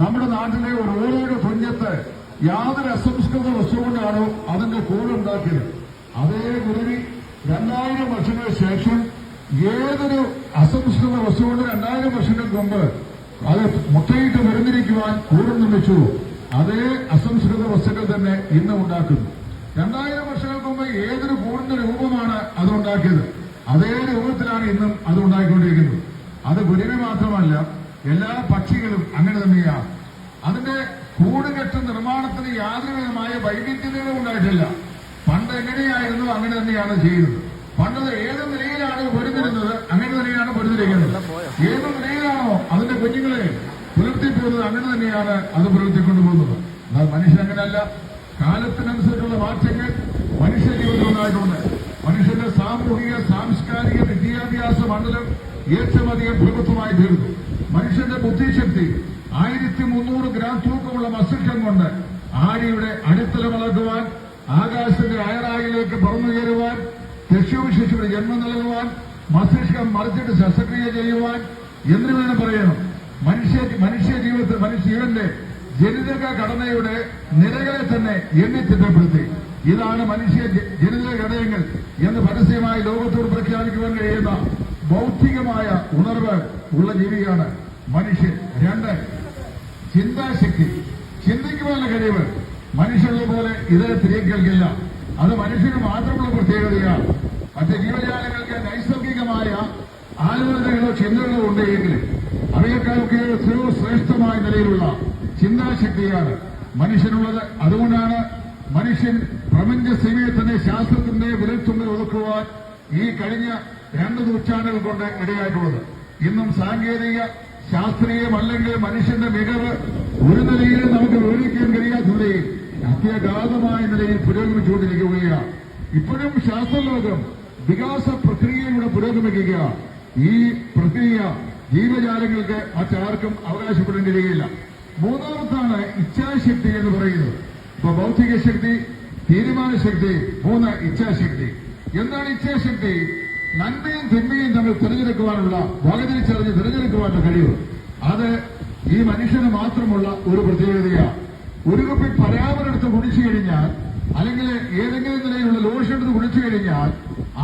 നമ്മുടെ നാട്ടിലെ ഒരു ഓലയുടെ തുഞ്ചത്ത് യാതൊരു അസംസ്കൃത വസ്തു കൊണ്ടാണോ അതിന്റെ കൂടുണ്ടാക്കിയത്, അതേ കുരുവി 2000 വർഷങ്ങൾക്ക് ശേഷം ഏതൊരു അസംസ്കൃത വസ്തു കൊണ്ട് 2000 വർഷങ്ങൾക്ക് മുമ്പ് അത് മുട്ടയിട്ട് വരുന്നിരിക്കുവാൻ കൂടും നിർമ്മിച്ചു, അതേ അസംസ്കൃത വസ്തുക്കൾ തന്നെ ഇന്ന് ഉണ്ടാക്കുന്നു. 2000 വർഷങ്ങൾക്ക് മുമ്പ് ഏതൊരു കൂടിന്റെ രൂപമാണ് അതുണ്ടാക്കിയത്, അതേ രൂപത്തിലാണ് ഇന്നും അത് ഉണ്ടായിക്കൊണ്ടിരിക്കുന്നത്. അത് കുരുവി മാത്രമല്ല, എല്ലാ പക്ഷികളും അങ്ങനെ തന്നെയാണ്. അതിന്റെ കൂടുകെട്ട് നിർമ്മാണത്തിന് യാതൊരു വിധമായ വൈവിധ്യതകളും ഉണ്ടായിട്ടില്ല. പണ്ട് എങ്ങനെയായിരുന്നു അങ്ങനെ തന്നെയാണ് ചെയ്യുന്നത്. പണ്ടത് ഏത് നിലയിലാണ് പൊരുന്നിരുന്നത് അങ്ങനെ തന്നെയാണ് പൊരുന്നിരിക്കുന്നത്. ഏത് നിലയിലാണോ അതിന്റെ കുഞ്ഞുങ്ങളെ പുലർത്തിപ്പോകുന്നത് അങ്ങനെ തന്നെയാണ് അത് പുലർത്തിക്കൊണ്ടുപോകുന്നത്. എന്നാൽ മനുഷ്യൻ അങ്ങനെയല്ല. കാലത്തിനനുസരിച്ചുള്ള മാറ്റങ്ങൾ മനുഷ്യ ജീവിതത്തിൽ ഉണ്ടായിട്ടുണ്ട്. മനുഷ്യന്റെ സാമൂഹിക സാംസ്കാരിക വിദ്യാഭ്യാസ മണ്ഡലം ഏറ്റവും അധികം പ്രബുദ്ധമായി തീർന്നു. മനുഷ്യന്റെ ബുദ്ധിശക്തി 1300 ഗ്രാം തൂക്കമുള്ള മസ്തിഷ്കം കൊണ്ട് ആഴിയുടെ അടിത്തല വളർത്തുവാൻ, ആകാശത്തിന്റെ അയറായിലേക്ക് പറന്നുയരുവാൻ, ശിശുവിന് ജന്മം നൽകുവാൻ, മസ്തിഷ്കം മറിച്ചിട്ട് ശസ്ത്രക്രിയ ചെയ്യുവാൻ, എന്ന് വേണം പറയണം. മനുഷ്യ ജീവന്റെ ജനിതക ഘടനയുടെ നിരകളെ തന്നെ എണ്ണിത്തിട്ടപ്പെടുത്തി. ഇതാണ് മനുഷ്യ ജനിതക ഘടകങ്ങൾ എന്ന് പരസ്യമായി ലോകത്തോട് പ്രഖ്യാപിക്കുവാൻ കഴിയുന്ന ബൗദ്ധികമായ ഉണർവ് ഉള്ള ജീവിയാണ് മനുഷ്യൻ. 2, ചിന്താശക്തി, ചിന്തിക്കുവാനുള്ള കഴിവ്. മനുഷ്യരുടെ പോലെ ഇതര തിരികൾക്കില്ല. അത് മനുഷ്യന് മാത്രമുള്ള പ്രത്യേകതയാണ്. മറ്റ് ജീവജാലങ്ങൾക്ക് നൈസർഗികമായ ആലോചനകളോ ചിന്തകളോ ഉണ്ടെങ്കിലും അവയെക്കാളൊക്കെ ശ്രേഷ്ഠമായ നിലയിലുള്ള ചിന്താശക്തിയാണ് മനുഷ്യനുള്ളത്. അതുകൊണ്ടാണ് മനുഷ്യൻ പ്രപഞ്ച സീമയെ തന്നെ ശാസ്ത്രത്തിന്റെ വിരൽത്തുമ്പിൽ ഒതുക്കുവാൻ ഈ കഴിഞ്ഞ 2 നൂറ്റാണ്ടുകൾ കൊണ്ട് ഇടയായിട്ടുള്ളത്. ഇന്നും സാങ്കേതിക ശാസ്ത്രീയമല്ലെങ്കിൽ മനുഷ്യന്റെ മികവ് ഒരു നിലയിൽ നമുക്ക് വിവരിക്കാൻ കഴിയാത്ത നിലയിൽ അത്യഗാധമായ നിലയിൽ പുരോഗമിച്ചുകൊണ്ടിരിക്കുകയാണ്. ഇപ്പോഴും ശാസ്ത്രലോകം വികാസ പ്രക്രിയയിലൂടെ പുരോഗമിക്കുക. ഈ പ്രക്രിയ ജീവജാലങ്ങൾക്ക് മറ്റാർക്കും അവകാശപ്പെടാൻ കഴിയുകയില്ല. 3ാമത്താണ് ഇച്ഛാശക്തി എന്ന് പറയുന്നത്. ഇപ്പൊ ബൗദ്ധിക ശക്തി, തീരുമാനശക്തി, 3 ഇച്ഛാശക്തി. എന്താണ് ഇച്ഛാശക്തി? നന്മയും തിന്മയും തമ്മിൽ തിരഞ്ഞെടുക്കുവാനുള്ള, വകതിരിച്ചറിഞ്ഞ് തിരഞ്ഞെടുക്കുവാനുള്ള കഴിവ്. അത് ഈ മനുഷ്യന് മാത്രമുള്ള ഒരു പ്രത്യേകതയാണ്. ഒരു കുപ്പി പരാമരെടുത്ത് കുടിച്ചു കഴിഞ്ഞാൽ, അല്ലെങ്കിൽ ഏതെങ്കിലും നിലയിലുള്ള ലോഷൻ എടുത്ത് കുടിച്ചു കഴിഞ്ഞാൽ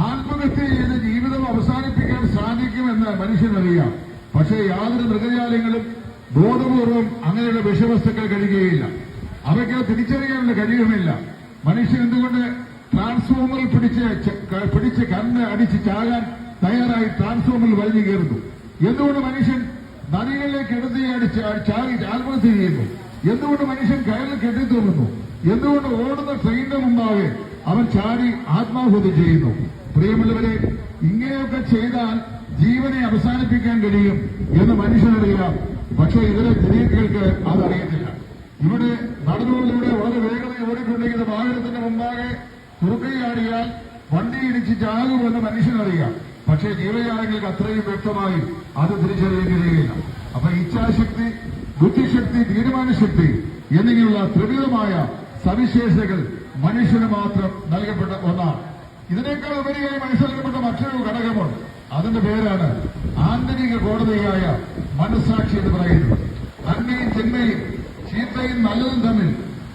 ആത്മഹത്യ ചെയ്ത് ജീവിതം അവസാനിപ്പിക്കാൻ സാധിക്കുമെന്ന് മനുഷ്യനറിയാം. പക്ഷേ യാതൊരു മൃഗജാലങ്ങളും ബോധപൂർവം അങ്ങനെയുള്ള വിഷവസ്തുക്കൾ കഴിയുകയില്ല. അവയ്ക്ക് തിരിച്ചറിയാനുള്ള കഴിയുമില്ല. മനുഷ്യൻ എന്തുകൊണ്ട് ട്രാൻസ്ഫോമറിൽ പിടിച്ച് കണ്ണ് അടിച്ച് ചാകാൻ തയ്യാറായി ട്രാൻസ്ഫോമറിൽ വലിഞ്ഞു കയറുന്നു? എന്തുകൊണ്ട് മനുഷ്യൻ നദികളിലേക്ക് എടുത്ത് ചാകി ആത്മഹത്യ ചെയ്യുന്നു? എന്തുകൊണ്ട് മനുഷ്യൻ കയറിൽ കെട്ടിത്തൂങ്ങുന്നു? എന്തുകൊണ്ട് ഓടുന്ന ട്രെയിനിന്റെ മുമ്പാകെ അവൻ ചാടി ആത്മാഹുതി ചെയ്യുന്നു? പ്രിയമുള്ളവരെ, ഇങ്ങനെയൊക്കെ ചെയ്താൽ ജീവനെ അവസാനിപ്പിക്കാൻ കഴിയും എന്ന് മനുഷ്യനറിയാം. പക്ഷേ ഇവരെ ജനീകൾക്ക് അതറിയത്തില്ല. ഇവിടെ നടന്നുകൊണ്ടിലൂടെ വളരെ വേഗതയിൽ ഓടിക്കൊണ്ടിരിക്കുന്ന വാഹനത്തിന്റെ മുമ്പാകെ കുറുക്കൈയാടിയാൽ വണ്ടി ഇടിച്ച് ചാകുമെന്ന് മനുഷ്യനറിയാം. പക്ഷേ ജീവജാലങ്ങൾക്ക് അത്രയും വ്യക്തമായി അത് തിരിച്ചറിയാൻ കഴിയുകയില്ല. അപ്പൊ ഇച്ഛാശക്തി, ബുദ്ധിശക്തി, തീരുമാനശക്തി എന്നിങ്ങനെയുള്ള ത്രിവിധമായ സവിശേഷതകൾ മനുഷ്യന് മാത്രം നൽകപ്പെട്ട ഒന്നാണ്. ഇതിനേക്കാൾ ഉപരിയായി മനസ്സിലാക്കപ്പെട്ട മറ്റൊരു ഘടകമുണ്ട്. അതിന്റെ പേരാണ് ആന്തരിക കോടതിയായ മനസ്സാക്ഷി എന്ന് പറയുന്നത്. നന്മയും തിന്മയും ചീത്തയും നല്ലതും തമ്മിൽ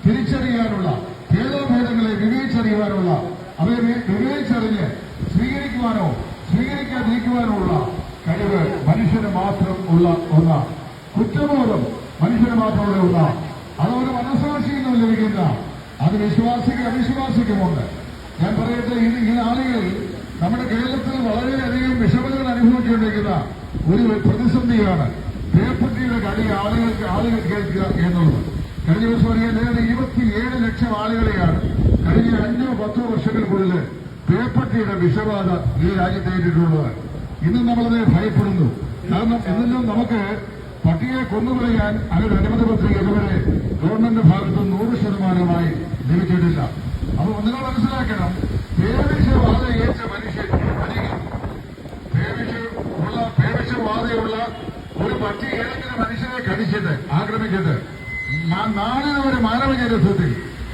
തിരിച്ചറിയാനുള്ള, ഭേദോഭേദങ്ങളെ വിവേചിച്ചറിയുവാനുള്ള, അവയെ വിവേചിച്ചറിഞ്ഞ് സ്വീകരിക്കുവാനോ സ്വീകരിക്കാതിരിക്കുവാനോ ഉള്ള കഴിവ് മനുഷ്യന് മാത്രം ഉള്ള ഒന്നാണ്. കുറ്റബോധം മനുഷ്യന് മാത്രമുള്ള ഒന്നാണ്. അതൊരു മനസ്സാക്ഷിയിൽ നിന്ന് ലഭിക്കുന്ന, അത് വിശ്വാസിക്കും അവിശ്വാസിക്കുമുണ്ട്. ഞാൻ പറയട്ടെ, ഈ നാളുകളിൽ നമ്മുടെ കേരളത്തിൽ വളരെയധികം വിഷമതകൾ അനുഭവിച്ചുകൊണ്ടിരിക്കുന്ന ഒരു പ്രതിസന്ധിയാണ് പേപ്പട്ടിയുടെ കളി ആളുകൾ കേൾക്കുക എന്നുള്ളത്. കഴിഞ്ഞ ദിവസം അറിയാൻ 27 ലക്ഷം ആളുകളെയാണ് കഴിഞ്ഞ 5-10 വർഷങ്ങൾക്കുള്ളിൽ പേപ്പട്ടിയുടെ വിഷബാധ ഈ രാജ്യത്തേറ്റിട്ടുള്ളത്. ഇന്ന് നമ്മളത് ഭയപ്പെടുന്നു. കാരണം ഇന്നെല്ലാം നമുക്ക് പട്ടിയെ കൊന്നുകളയാൻ അങ്ങനെ അനുമതി പത്രിക ഇതുവരെ ഗവൺമെന്റ് ഭാഗത്ത് 100% ലഭിച്ചിട്ടില്ല. അപ്പൊ നിങ്ങൾ മനസ്സിലാക്കണം, പേവിഷബാധ ഏറ്റ മനുഷ്യൻ, പേവിഷബാധയുള്ള ഒരു പട്ടി ഏതെങ്കിലും മനുഷ്യനെ കടിച്ചിട്ട് ആക്രമിച്ചിട്ട് നാളിൽ ഒരു മാനവചരിത്രത്തിൽ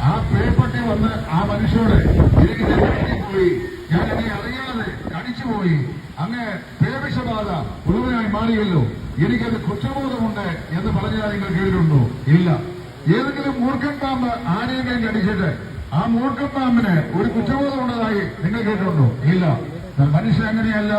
ആ പേപ്പട്ടി വന്ന് ആ മനുഷ്യരോട് എനിക്ക് പോയി, ഞാൻ എന്നെ അറിയാതെ കടിച്ചുപോയി, അങ്ങ് പേവിഷബാധ മുഴുവനായി മാറിയല്ലോ, എനിക്കത് കുറ്റബോധമുണ്ട് എന്ന് പറഞ്ഞാൽ നിങ്ങൾ കേട്ടിട്ടുണ്ടോ? ഇല്ല. ഏതെങ്കിലും മൂർഖൻ പാമ്പ് ആരെയെങ്കിലും കടിച്ചിട്ട് ആ മൂർഖൻ പാമ്പിന് ഒരു കുറ്റബോധം ഉള്ളതായി നിങ്ങൾ കേട്ടിട്ടുണ്ടോ? ഇല്ല. മനുഷ്യൻ അങ്ങനെയല്ല.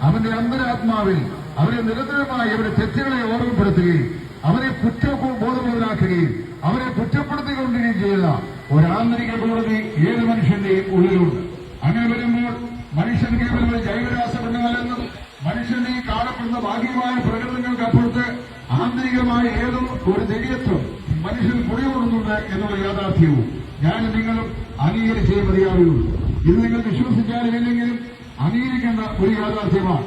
അവന്റെ അന്തരാത്മാവിൽ അവരെ നിരന്തരമായി അവരുടെ തെറ്റുകളെ ഓർമ്മപ്പെടുത്തുകയും അവരെ കുറ്റബോധമുള്ളവരാക്കുകയും അവരെ കുറ്റപ്പെടുത്തിക്കൊണ്ടിരിക്കുകയും ചെയ്ത ഒരാന്തരിക കോടതി ഏത് മനുഷ്യന്റെയും ഉള്ളിലുണ്ട്. അങ്ങനെ വരുമ്പോൾ മനുഷ്യൻ കേവലം ജൈവരാസമെന്നാലെന്നും മനുഷ്യന്റെ ഈ കാണപ്പെടുന്ന ഭാഗ്യമായ പ്രകടനങ്ങൾക്കപ്പുറത്ത് ആന്തരികമായ ഏതോ ഒരു ദിവ്യത്വം മനുഷ്യൻ കുടികൊള്ളുന്നുണ്ട് എന്നുള്ള യാഥാർത്ഥ്യവും ഞാനും നിങ്ങളും അംഗീകരിച്ചേ മതിയാവുകയുള്ളൂ. ഇത് നിങ്ങൾ വിശ്വസിച്ചാലും ഇല്ലെങ്കിലും അംഗീകരിക്കേണ്ട ഒരു യാഥാർത്ഥ്യമാണ്.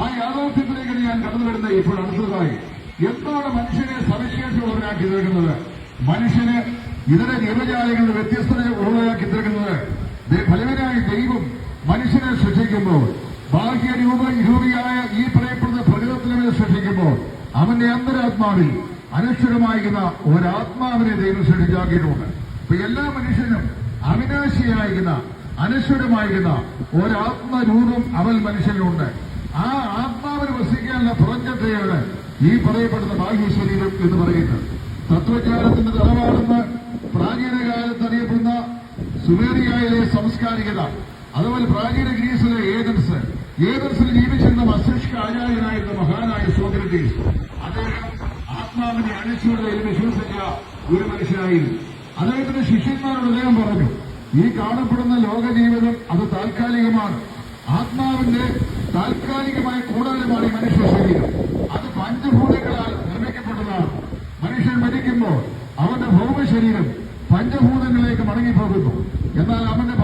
ആ യാഥാർത്ഥ്യത്തിലേക്ക് ഞാൻ കടന്നു വരുന്നത് ഇപ്പോൾ അടുത്തതായി എന്താണ് മനുഷ്യനെ സവിശേഷമുള്ളവരാക്കി തീർക്കുന്നത്, മനുഷ്യന് ഇതര ജീവജാലങ്ങളുടെ വ്യത്യസ്തത ഉള്ളവരാക്കി തീർക്കുന്നത് ഫലവനായ ദൈവം മനുഷ്യനെ സൃഷ്ടിക്കുമ്പോൾ ബാഹ്യരൂപിയായ ഈ പറയപ്പെടുന്ന പ്രകൃതത്തിനെ സൃഷ്ടിക്കുമ്പോൾ അവന്റെ അന്തരാത്മാവിൽ അനശ്വരമായിരിക്കുന്ന ഒരാത്മാവിനെ ദൈവം സൃഷ്ടിച്ചാക്കിയിട്ടുണ്ട്. അപ്പൊ എല്ലാ മനുഷ്യനും അവിനാശിയായിരിക്കുന്ന അനശ്വരമായിരിക്കുന്ന ഒരാത്മരൂപം അവൻ മനുഷ്യനിലുണ്ട്. ആ ആത്മാവിന് വസിക്കാനുള്ള പ്രപഞ്ചത്തെയാണ് ഈ പറയപ്പെടുന്ന ബാഹ്യ ശരീരം എന്ന് പറയുന്നത്. തത്വജ്ഞാനത്തിന്റെ തലവാണെന്ന് പ്രാചീന കാലത്ത് അറിയപ്പെടുന്ന സുമേറിയയിലെ സംസ്കാരികത, അതുപോലെ പ്രാചീന ഗ്രീസിലെ ഏതൻസിൽ ജീവിച്ചിരുന്ന മസ്തിഷ്ക ആചാര്യനായിരുന്ന മഹാനായ സോക്രട്ടീസ്, അദ്ദേഹം ആത്മാവിനെ അനശ്വരതയിൽ വിശ്വസിച്ച ഒരു മനുഷ്യനായിരുന്നു. അദ്ദേഹത്തിന്റെ ശിഷ്യന്മാരോട് അദ്ദേഹം പറഞ്ഞു, ഈ കാണപ്പെടുന്ന ലോകജീവിതം അത് താൽക്കാലികമാണ്. ആത്മാവിന്റെ താൽക്കാലികമായ കൂടാരമാണ് ഈ മനുഷ്യ ശരീരം. അത് പഞ്ചഭൂതങ്ങളാൽ നിർമ്മിക്കപ്പെട്ടതാണ്. മനുഷ്യൻ മരിക്കുമ്പോൾ അവന്റെ ഭൗമശരീരം പഞ്ചഭൂതങ്ങളിലേക്ക് മടങ്ങിപ്പോകുന്നു. എന്നാൽ അവന്റെ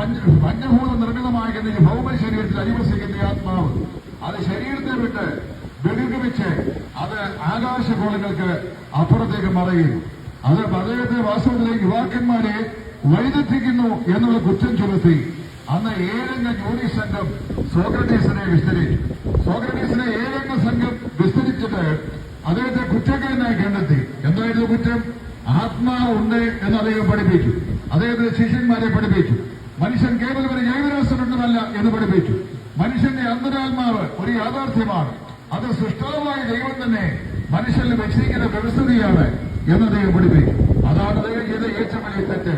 പഞ്ചഭൂത നിർമ്മിതമായിരിക്കുന്ന ഈ ഭൗമശരീരത്തിൽ അധിവസിക്കുന്ന ആത്മാവ് അത് ശരീരത്തെ വിട്ട് ബഹിർഗമിച്ച് അത് ആകാശഗോളങ്ങൾക്ക് അപ്പുറത്തേക്ക് മറയുന്നു. അത് അദ്ദേഹത്തെ വാസ്തവത്തിലേക്ക് യുവാക്കന്മാരെ വഴിതെറ്റിക്കുന്നു എന്നുള്ള കുറ്റം ചുമത്തി അന്ന് 7 അംഗ ജൂറി സംഘം സോക്രട്ടീസിനെ വിസ്തരിച്ചു. സോക്രട്ടീസിനെ 7 അംഗ സംഘം വിസ്തരിച്ചിട്ട് അദ്ദേഹത്തെ കുറ്റക്കാരനായി കണ്ടെത്തി. എന്തായിരുന്നു കുറ്റം? ആത്മാവ് ഉണ്ട് എന്ന് അദ്ദേഹം പഠിപ്പിച്ചു. അദ്ദേഹത്തിന്റെ ശിഷ്യന്മാരെ പഠിപ്പിച്ചു. മനുഷ്യൻ കേവലം ഒരു ജൈവരാസമുണ്ടെന്നല്ല എന്ന് പഠിപ്പിച്ചു. മനുഷ്യന്റെ അന്തരാത്മാവ് ഒരു യാഥാർത്ഥ്യമാണ്. അത് സൃഷ്ടാവായ ദൈവം തന്നെ മനുഷ്യനിൽ വെച്ചിരിക്കുന്ന വ്യവസ്ഥിതിയാണ് എന്ന് അദ്ദേഹം പഠിപ്പിച്ചു. അതാണ് അദ്ദേഹം ചെയ്ത ഏറ്റവും വലിയ തെറ്റ്.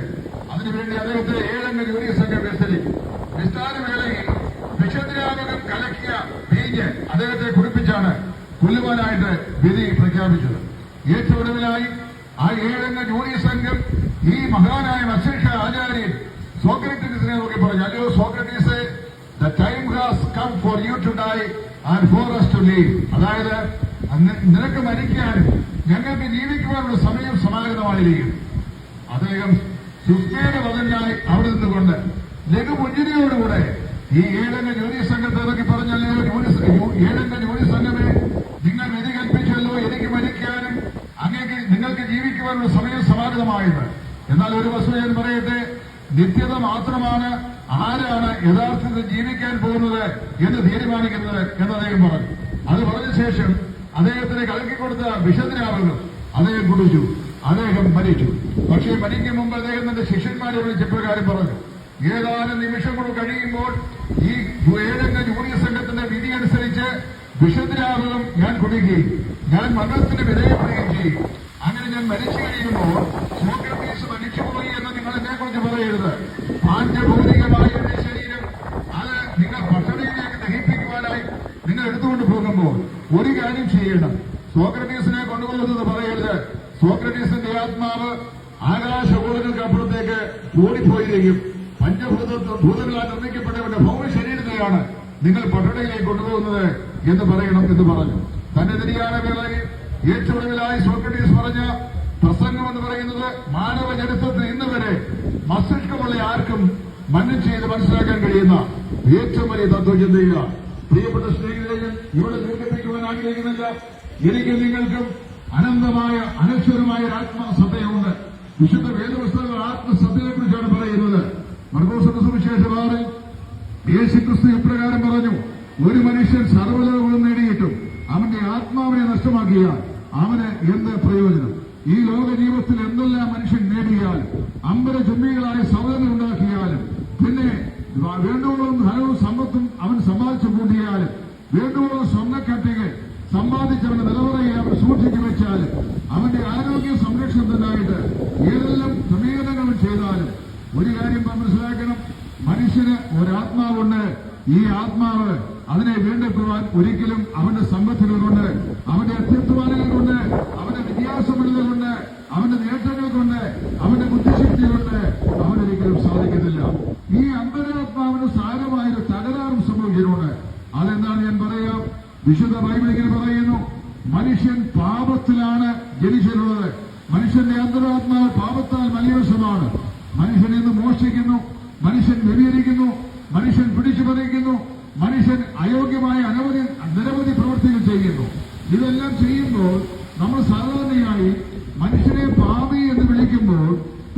അതിനുവേണ്ടി അദ്ദേഹത്തെ 7 അംഗ ജൂറി സംഘം വിസ്തരിച്ചു. വിസ്താരവേളയിൽ വിഷദ്രാവകം കലക്കിയ വീഞ്ഞ് അദ്ദേഹത്തെ കുടിപ്പിച്ചാണ് കൊല്ലുവാനായിട്ട് വിധി പ്രഖ്യാപിച്ചത്. ഏറ്റവും ഒടുവിലായി ആ 7 അംഗ ജൂറി സംഘം ഈ മഹാനായ മസ്തിഷ്ക ആചാര്യൻ സോക്രട്ടീസിനെ നോക്കി പറഞ്ഞു, അല്ലയോ Socrates, the time has come for you to die and for us to leave. അതായത് നിനക്ക് മരിക്കാനും ഞങ്ങൾക്ക് ജീവിക്കുവാനുള്ള സമയം സമാഗതമായിരിക്കും. അദ്ദേഹം സുസ്ഥിര വതനായി അവിടെ നിന്നുകൊണ്ട് ലഘുപുഞ്ചിരിയോടുകൂടെ ഈ 7 അംഗ ജൂറി സംഘത്തെ നോക്കി പറഞ്ഞല്ലോ, 7 അംഗ ജൂറി സംഘമേ, നിങ്ങൾ വിധി കൽപ്പിച്ചല്ലോ എനിക്ക് മരിക്കാനും നിങ്ങൾക്ക് ജീവിക്കുവാനുള്ള സമയം സമാഗതമായത്. എന്നാൽ ഒരു വസ്തു ഞാൻ പറയട്ടെ, നിത്യത മാത്രമാണ് ആരാണ് യഥാർത്ഥത്തിൽ ജീവിക്കാൻ പോകുന്നത് എന്ന് തീരുമാനിക്കുന്നത് എന്ന് അദ്ദേഹം പറഞ്ഞു. അത് പറഞ്ഞ ശേഷം അദ്ദേഹത്തിന് കലക്കിക്കൊടുത്ത വിഷദ്രാവകം അദ്ദേഹം കുടിച്ചു. അദ്ദേഹം മരിച്ചു. പക്ഷേ മരിക്കും മുമ്പ് അദ്ദേഹം തന്റെ ശിഷ്യന്മാരെ വിളിച്ച് ഇപ്രകാരം പറഞ്ഞു, ഏതാനും നിമിഷങ്ങൾ കഴിയുമ്പോൾ ഈ 7 അംഗ ജൂറി സംഘത്തിന്റെ വിധി അനുസരിച്ച് വിഷദ്രാവകം ഞാൻ കുടിക്കുകയും ഞാൻ മരണത്തിന് വിധേയപ്പെടുകയും ചെയ്യും. അങ്ങനെ ഞാൻ മരിച്ചു കഴിയുമ്പോൾ സോക്രട്ടീസ് മരിച്ചുപോയി എന്ന് നിങ്ങൾ എന്നെക്കുറിച്ച് പറയരുത്. പാഞ്ചഭൗതികമായ എന്റെ ശരീരം അത് നിങ്ങൾ പട്ടണയിലേക്ക് ദഹിപ്പിക്കുവാനായി നിങ്ങൾ എടുത്തുകൊണ്ട് പോകുമ്പോൾ ഒരു കാര്യം ചെയ്യണം, സോക്രട്ടീസിനെ കൊണ്ടുപോകുന്നത് പറയരുത്. സോക്രട്ടീസിന്റെ ആത്മാവ് ആകാശഗോളങ്ങൾക്ക് അപ്പുറത്തേക്ക് ഓടിപ്പോയിരിക്കും. പഞ്ചഭൂതങ്ങളാൽ നിർമ്മിക്കപ്പെട്ടവന്റെ ഭൗമ ശരീരത്തെയാണ് നിങ്ങൾ പട്ടണയിലേക്ക് കൊണ്ടുപോകുന്നത് എന്ന് പറയണം എന്ന് പറഞ്ഞു. തന്റെ നിര്യാണ വേളയിൽ ഏറ്റവും ഒടുവിലായി സോക്രട്ടീസ് പറഞ്ഞ പ്രസംഗം എന്ന് പറയുന്നത് മാനവ ചരിത്രത്തിൽ ഇന്ന് വരെ മസ്തിഷ്കമുള്ള ആർക്കും മന്നം ചെയ്ത് മനസ്സിലാക്കാൻ കഴിയുന്ന ഏറ്റവും വലിയ തത്വചിന്തയാണ്. പ്രിയപ്പെട്ട സ്നേഹിതരെ, ഇവിടെ ദീർഘിപ്പിക്കുവാൻ ആഗ്രഹിക്കുന്നില്ല. എനിക്ക് നിങ്ങൾക്കും അനന്തമായ അനശ്വരമായ ഒരു ആത്മസത്തയുണ്ട്. വിശുദ്ധ വേദപുസ്തകങ്ങൾ ആത്മസത്തയെക്കുറിച്ചാണ് പറയുന്നത്. മർക്കോസിന്റെ സുവിശേഷം 6 യേശുക്രിസ്തു ഇപ്രകാരം പറഞ്ഞു, ഒരു മനുഷ്യൻ സർവ്വലോകവും നേടിയിട്ടും അവന്റെ ആത്മാവിനെ നഷ്ടമാക്കിയാൽ അവന് എന്ത് പ്രയോജനം? ഈ ലോക ജീവിതത്തിൽ എന്തെല്ലാം മനുഷ്യൻ നേടിയാലും അമ്പര ചുമ്മികളായ സൗകര്യം ഉണ്ടാക്കിയാലും പിന്നെ വേണ്ടോളം ധനവും സമ്പത്തും അവൻ സമ്പാദിച്ചു കൂട്ടിയാലും വേണ്ടോളം സ്വർണ്ണക്കട്ടികൾ സമ്പാദിച്ചവന്റെ നിലവറയെ അവൻ സൂക്ഷിച്ചു വെച്ചാലും അവന്റെ ആരോഗ്യ സംരക്ഷണത്തിനായിട്ട് ഏതെല്ലാം ക്രമീകരണങ്ങളും ചെയ്താലും ഒരു കാര്യം മനസ്സിലാക്കണം, മനുഷ്യന് ഒരാത്മാവുണ്ട്. ഈ ആത്മാവ് അതിനെ വീണ്ടെടുക്കുവാൻ ഒരിക്കലും അവന്റെ സമ്പത്തുകൾ കൊണ്ട്, അവന്റെ അത്യധ്വാനങ്ങൾ കൊണ്ട്, അവന്റെ വിദ്യാസമുള്ളത് കൊണ്ട്, അവന്റെ നേട്ടങ്ങൾ കൊണ്ട്, അവന്റെ ബുദ്ധിശക്തി കൊണ്ട് അവനൊരിക്കലും സാധിക്കുന്നില്ല. ഈ അന്തരാത്മാവിന് സാരമായൊരു തകരാറും വിശുദ്ധ ബൈബിൾ ഇങ്ങനെ പറയുന്നു, മനുഷ്യൻ പാപത്തിലാണ് ജനിച്ചിട്ടുള്ളത്. മനുഷ്യന്റെ അന്തരാത്മാവ് പാപത്താൽ മലിനവശമാണ്. മനുഷ്യൻ ഇന്ന് മോഷ്ടിക്കുന്നു, മനുഷ്യൻ വ്യഭിചരിക്കുന്നു, മനുഷ്യൻ പിടിച്ചുപറിക്കുന്നു, മനുഷ്യൻ അയോഗ്യമായ നിരവധി പ്രവൃത്തികൾ ചെയ്യുന്നു. ഇതെല്ലാം ചെയ്യുമ്പോൾ നമ്മൾ സാധാരണയായി മനുഷ്യനെ പാപി എന്ന് വിളിക്കുമ്പോൾ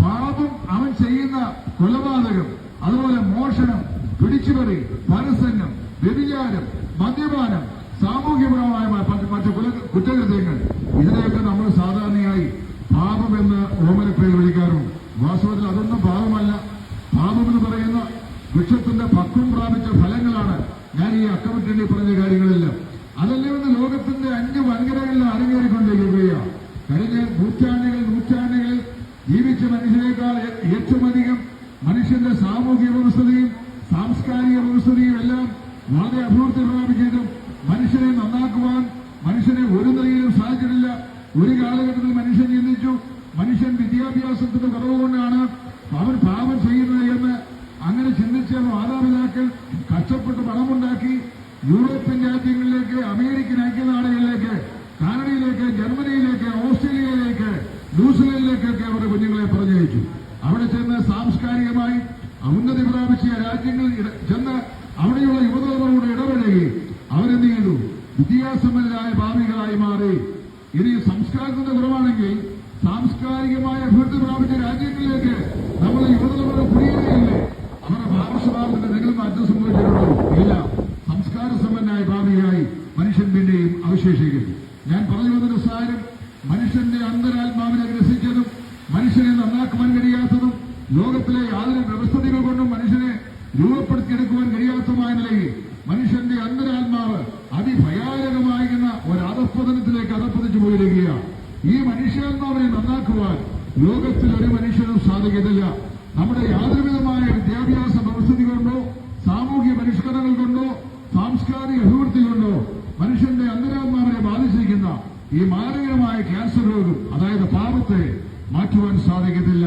പാപം അവൻ ചെയ്യുന്ന കൊലപാതകം, അതുപോലെ മോഷണം, പിടിച്ചുപറി, പരസംഗം, വ്യഭിചാരം, മദ്യപാനം, സാമൂഹ്യപരമായ മറ്റു കുറ്റകൃത്യങ്ങൾ, ഇതിനെയൊക്കെ നമ്മൾ സാധാരണയായി പാപമെന്ന് ഓമനപ്പേര് വിളിക്കാറുണ്ട്. വാസ്തവത്തിൽ അതൊന്നും പാപമല്ല. പാപമെന്ന് പറയുന്ന വൃക്ഷത്തിന്റെ പക്വം പ്രാപിച്ച ഫലങ്ങളാണ് ഞാൻ ഈ അക്കമിട്ടേണ്ടി പറഞ്ഞ കാര്യങ്ങളെല്ലാം. അതല്ലെന്ന് ലോകത്തിന്റെ 5 വൻകരകളിൽ അരങ്ങേറിക്കൊണ്ടിരിക്കുകയാണ്. കഴിഞ്ഞ നൂറ്റാണ്ടുകൾ ജീവിച്ച മനുഷ്യനേക്കാൾ ഏറ്റവും അധികം മനുഷ്യന്റെ സാമൂഹിക വ്യവസ്ഥതയും സാംസ്കാരിക വ്യവസ്ഥതയും എല്ലാം വളരെ അഭിവൃദ്ധി പ്രാപിച്ചിട്ടും മനുഷ്യനെ നന്നാക്കുവാൻ മനുഷ്യനെ ഒരു നിലയിലും സാധിച്ചിട്ടില്ല. ഒരു കാലഘട്ടത്തിൽ മനുഷ്യൻ ചിന്തിച്ചു, മനുഷ്യൻ വിദ്യാഭ്യാസത്തിന്റെ കുറവ് കൊണ്ടാണ് അവൻ പാപം ചെയ്യുന്നത് എന്ന്. അങ്ങനെ ചിന്തിച്ച മാതാപിതാക്കൾ കഷ്ടപ്പെട്ട് പണമുണ്ടാക്കി യൂറോപ്യൻ രാജ്യങ്ങളിലേക്ക്, അമേരിക്കൻ ഐക്യനാടുകളിലേക്ക്, കാനഡയിലേക്ക്, ജർമ്മനിയിലേക്ക്, ഓസ്ട്രേലിയയിലേക്ക്, ന്യൂസിലൻഡിലേക്കൊക്കെ അവരുടെ കുഞ്ഞുങ്ങളെ പറഞ്ഞയച്ചു. അവിടെ ചെന്ന് സാംസ്കാരികമായി ഉന്നതി പ്രാപിച്ച രാജ്യങ്ങളിൽ ചെന്ന് അവിടെയുള്ള യുവതലമുറയോട് ഇടപെടുകയും അവരെന്ത് ചെയ്തു? വിദ്യാസമ്പന്നരായ ഭാവികളായി മാറി. ഇനി സംസ്കാരത്തിന്റെ കുറവാണെങ്കിൽ സാംസ്കാരികമായ അഭിവൃദ്ധി പ്രാപിച്ച രാജ്യങ്ങളിലേക്ക് നമ്മൾ യുവതലമുറ കുടിയേറിയില്ലേ? അവരുടെ ഭാഷഭാവത്തിന്റെ എന്തെങ്കിലും മാറ്റം സംഭവിച്ചിട്ടുണ്ടോ? ഇല്ല. സംസ്കാര സമ്പന്നനായ ഭാവിയായി മനുഷ്യൻ പിന്നെയും അവശേഷിക്കുന്നു. ഞാൻ പറഞ്ഞു വന്നൊരു സാരം, മനുഷ്യന്റെ അന്തരാത്മാവിനെ ഗ്രസിച്ചതും മനുഷ്യനെ നന്നാക്കുവാൻ കഴിയാത്തതും ലോകത്തിലെ യാതൊരു വ്യവസ്ഥകൾ കൊണ്ടും മനുഷ്യനെ രൂപപ്പെടുത്തിയെടുക്കുവാൻ കഴിയാത്തതുമായ നിലയിൽ മനുഷ്യന്റെ അന്തരാത്മാവ് അതിഭയാനകമായിരുന്ന ഒരു അധപ്പതനത്തിലേക്ക് അധപ്പതിച്ചു പോയിരിക്കുകയാണ്. ഈ മനുഷ്യാത്മാവിനെ നന്നാക്കുവാൻ ലോകത്തിൽ ഒരു മനുഷ്യനും സാധിക്കത്തില്ല. നമ്മുടെ യാതൊരുവിധമായ വിദ്യാഭ്യാസ വ്യവസ്ഥിതി കൊണ്ടോ സാമൂഹ്യ പരിഷ്കരണങ്ങൾ കൊണ്ടോ സാംസ്കാരിക അഭിവൃദ്ധി കൊണ്ടോ മനുഷ്യന്റെ അന്തരാത്മാവിനെ ബാധിച്ചിരിക്കുന്ന ഈ മാരകമായ ക്യാൻസർ രോഗം, അതായത് പാപത്തെ മാറ്റുവാൻ സാധിക്കത്തില്ല.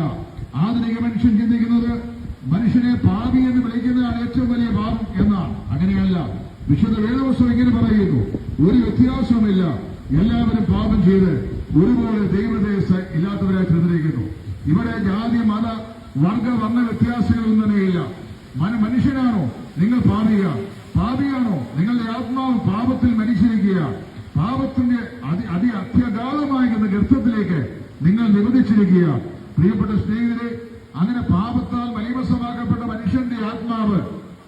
ആധുനിക മനുഷ്യൻ ചിന്തിക്കുന്നത് മനുഷ്യനെ പാപി എന്ന് വിളിക്കുന്നതാണ് ഏറ്റവും വലിയ പാപം എന്നാണ്. അങ്ങനെയല്ല. വിശുദ്ധ വേദപുസ്തകം ഇങ്ങനെ പറയുന്നു, ഒരു വ്യത്യാസവുമില്ല, എല്ലാവരും പാപം ചെയ്ത് ഒരുപോലെ ദൈവദേശ ഇല്ലാത്തവരായി തീർന്നിരിക്കുന്നു. ഇവിടെ ജാതി, മത, വർഗ, വർണ്ണ വ്യത്യാസങ്ങളൊന്നും തന്നെയില്ല. മനുഷ്യനാണോ നിങ്ങൾ പാപിയാണോ നിങ്ങളുടെ ആത്മാവ് പാപത്തിൽ മരിച്ചിരിക്കുക? പാപത്തിന്റെ അത്യഗാധമായിരുന്ന ഗർത്തത്തിലേക്ക് നിങ്ങൾ നിബന്ധിച്ചിരിക്കുക. പ്രിയപ്പെട്ട സ്നേഹിതരെ, അങ്ങനെ പാപത്താൽ മലീമസമാക്കപ്പെട്ട മനുഷ്യന്റെ ആത്മാവ്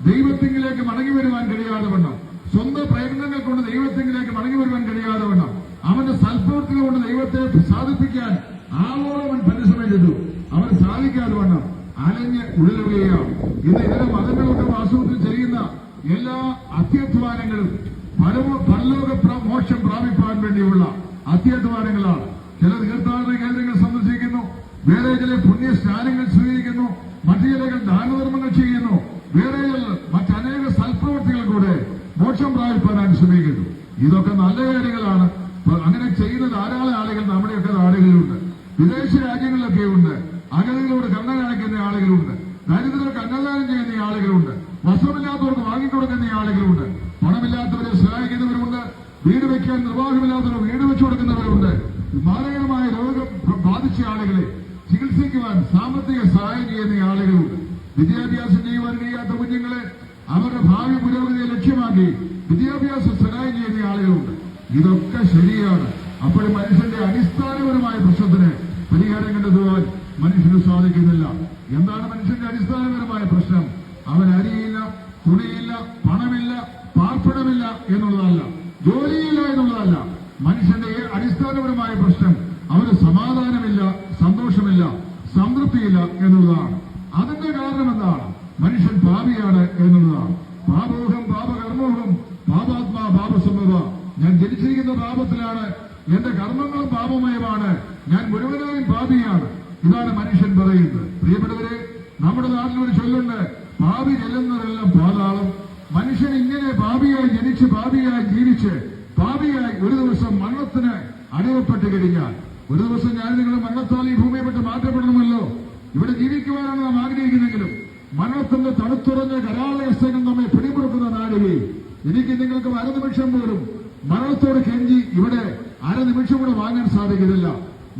ദൈവത്തിങ്കിലേക്ക് മടങ്ങി വരുവാൻ കഴിയാതെ വണ്ണം, സ്വന്തം പ്രയത്നങ്ങൾ കൊണ്ട് ദൈവത്തിങ്കിലേക്ക് മടങ്ങി വരുവാൻ കഴിയാതെ വണ്ണം, അവന്റെ സൽപ്രവൃത്തികൾ കൊണ്ട് ദൈവത്തെ സാധിപ്പിക്കാൻ ആവോളം അവൻ പരിശ്രമിച്ചു. അവൻ സാധിക്കാതെ വണ്ണം അലഞ്ഞ് ഉഴലുകയാണ്. ഇന്ന് ഇതര മതങ്ങളുടെ വാസ്തവത്തിൽ ചെയ്യുന്ന എല്ലാ അത്യധ്വാനങ്ങളും പരലോക മോക്ഷം പ്രാപിപ്പാൻ വേണ്ടിയുള്ള അത്യധ്വാനങ്ങളാണ്. ചില തീർത്ഥാടന കേന്ദ്രങ്ങൾ സന്ദർശിക്കുന്നു, വേറെ ചില പുണ്യ സ്നാനങ്ങൾ സ്വീകരിക്കുന്നു, മറ്റു ചിലകൾ ദാനധർമ്മങ്ങൾ ചെയ്യുന്നു, വേറെ മറ്റനേക സൽപ്രവൃത്തികൾ കൂടെ മോക്ഷം പ്രാപിപ്പാനായി ശ്രമിക്കുന്നു. ഇതൊക്കെ നല്ല കാര്യങ്ങളാണ്. അങ്ങനെ ചെയ്യുന്ന ധാരാളം ആളുകൾ നമ്മുടെയൊക്കെ നാടുകളിലുണ്ട്, വിദേശ രാജ്യങ്ങളിലൊക്കെ ഉണ്ട്. അഗതികളോട് കരുണ കാണിക്കുന്ന ആളുകളുണ്ട്, ദരിദ്രർക്ക് അന്നദാനം ചെയ്യുന്ന ആളുകളുണ്ട്, വസ്ത്രമില്ലാത്തവർക്ക് വാങ്ങിക്കൊടുക്കുന്ന ആളുകളുണ്ട്, പണമില്ലാത്തവരെ സഹായിക്കുന്നവരുണ്ട്, വീട് വയ്ക്കാൻ നിർവാഹമില്ലാത്തവർ വീട് വെച്ചു കൊടുക്കുന്നവരുണ്ട്. മാരകമായ രോഗം ബാധിച്ച ആളുകളെ ചികിത്സിക്കുവാൻ സാമ്പത്തിക സഹായം ചെയ്യുന്ന ആളുകളുണ്ട്. വിദ്യാഭ്യാസം ചെയ്യുവാൻ കഴിയാത്ത കുഞ്ഞുങ്ങളെ അവരുടെ ഭാവി പുരോഗതിയെ ലക്ഷ്യമാക്കി വിദ്യാഭ്യാസ സഹായം ചെയ്യുന്ന ആളുകളുണ്ട്. ഇതൊക്കെ ശരിയാണ്. അപ്പോഴും മനുഷ്യന്റെ അടിസ്ഥാനപരമായ പ്രശ്നത്തിന് പരിഹാരം കണ്ടെത്തുവാൻ മനുഷ്യന് സാധിക്കുന്നില്ല. എന്താണ് മനുഷ്യന്റെ അടിസ്ഥാനപരമായ പ്രശ്നം? അവൻ അരിയില്ല, തുണിയില്ല, പണമില്ല, പാർപ്പിടമില്ല എന്നുള്ളതല്ല, ജോലിയില്ല എന്നുള്ളതല്ല. മനുഷ്യന്റെ അടിസ്ഥാനപരമായ പ്രശ്നം അവന് സമാധാനമില്ല, സന്തോഷമില്ല, സംതൃപ്തിയില്ല എന്നുള്ളതാണ്. അതിന്റെ കാരണം എന്താണ്? മനുഷ്യൻ പാപിയാണ് എന്നുള്ളതാണ്. പാപോഹം പാപകർമ്മോഹം പാപാത്മാ പാപസംഭവ. ഞാൻ ജനിച്ചിരിക്കുന്ന പാപത്തിലാണ്, എന്റെ കർമ്മങ്ങളും പാപമയമാണ്, ഞാൻ മുഴുവനായും പാപിയാണ്. ഇതാണ് മനുഷ്യൻ പറയുന്നത്. പ്രിയപ്പെട്ടവരെ, നമ്മുടെ നാട്ടിലൊരു ചൊല്ലുണ്ട്, പാപി ചെല്ലുന്നവരെല്ലാം പാതാളം. മനുഷ്യൻ ഇങ്ങനെ പാപിയായി ജനിച്ച് പാപിയായി ജീവിച്ച് പാപിയായി ഒരു ദിവസം മരണത്തിന് അടിമപ്പെട്ട് കഴിഞ്ഞാൽ, ഒരു ദിവസം ഞാൻ നിങ്ങൾ മരണത്താൽ ഈ ഭൂമിയെ വിട്ട് മാറ്റപ്പെടണമല്ലോ. ഇവിടെ ജീവിക്കുവാനാണ് നാം ആഗ്രഹിക്കുന്നെങ്കിലും മരണത്തിന്റെ തണുത്തുറഞ്ഞ കരാളയസ്ഥകൾ നമ്മെ പിടിമുറുക്കുന്ന നാടുകയും എനിക്ക് നിങ്ങൾക്കും അരനിമിഷം പോലും മരണത്തോട് കെഞ്ചി ഇവിടെ അരനിമിഷം കൂടെ വാങ്ങാൻ സാധിക്കുന്നില്ല.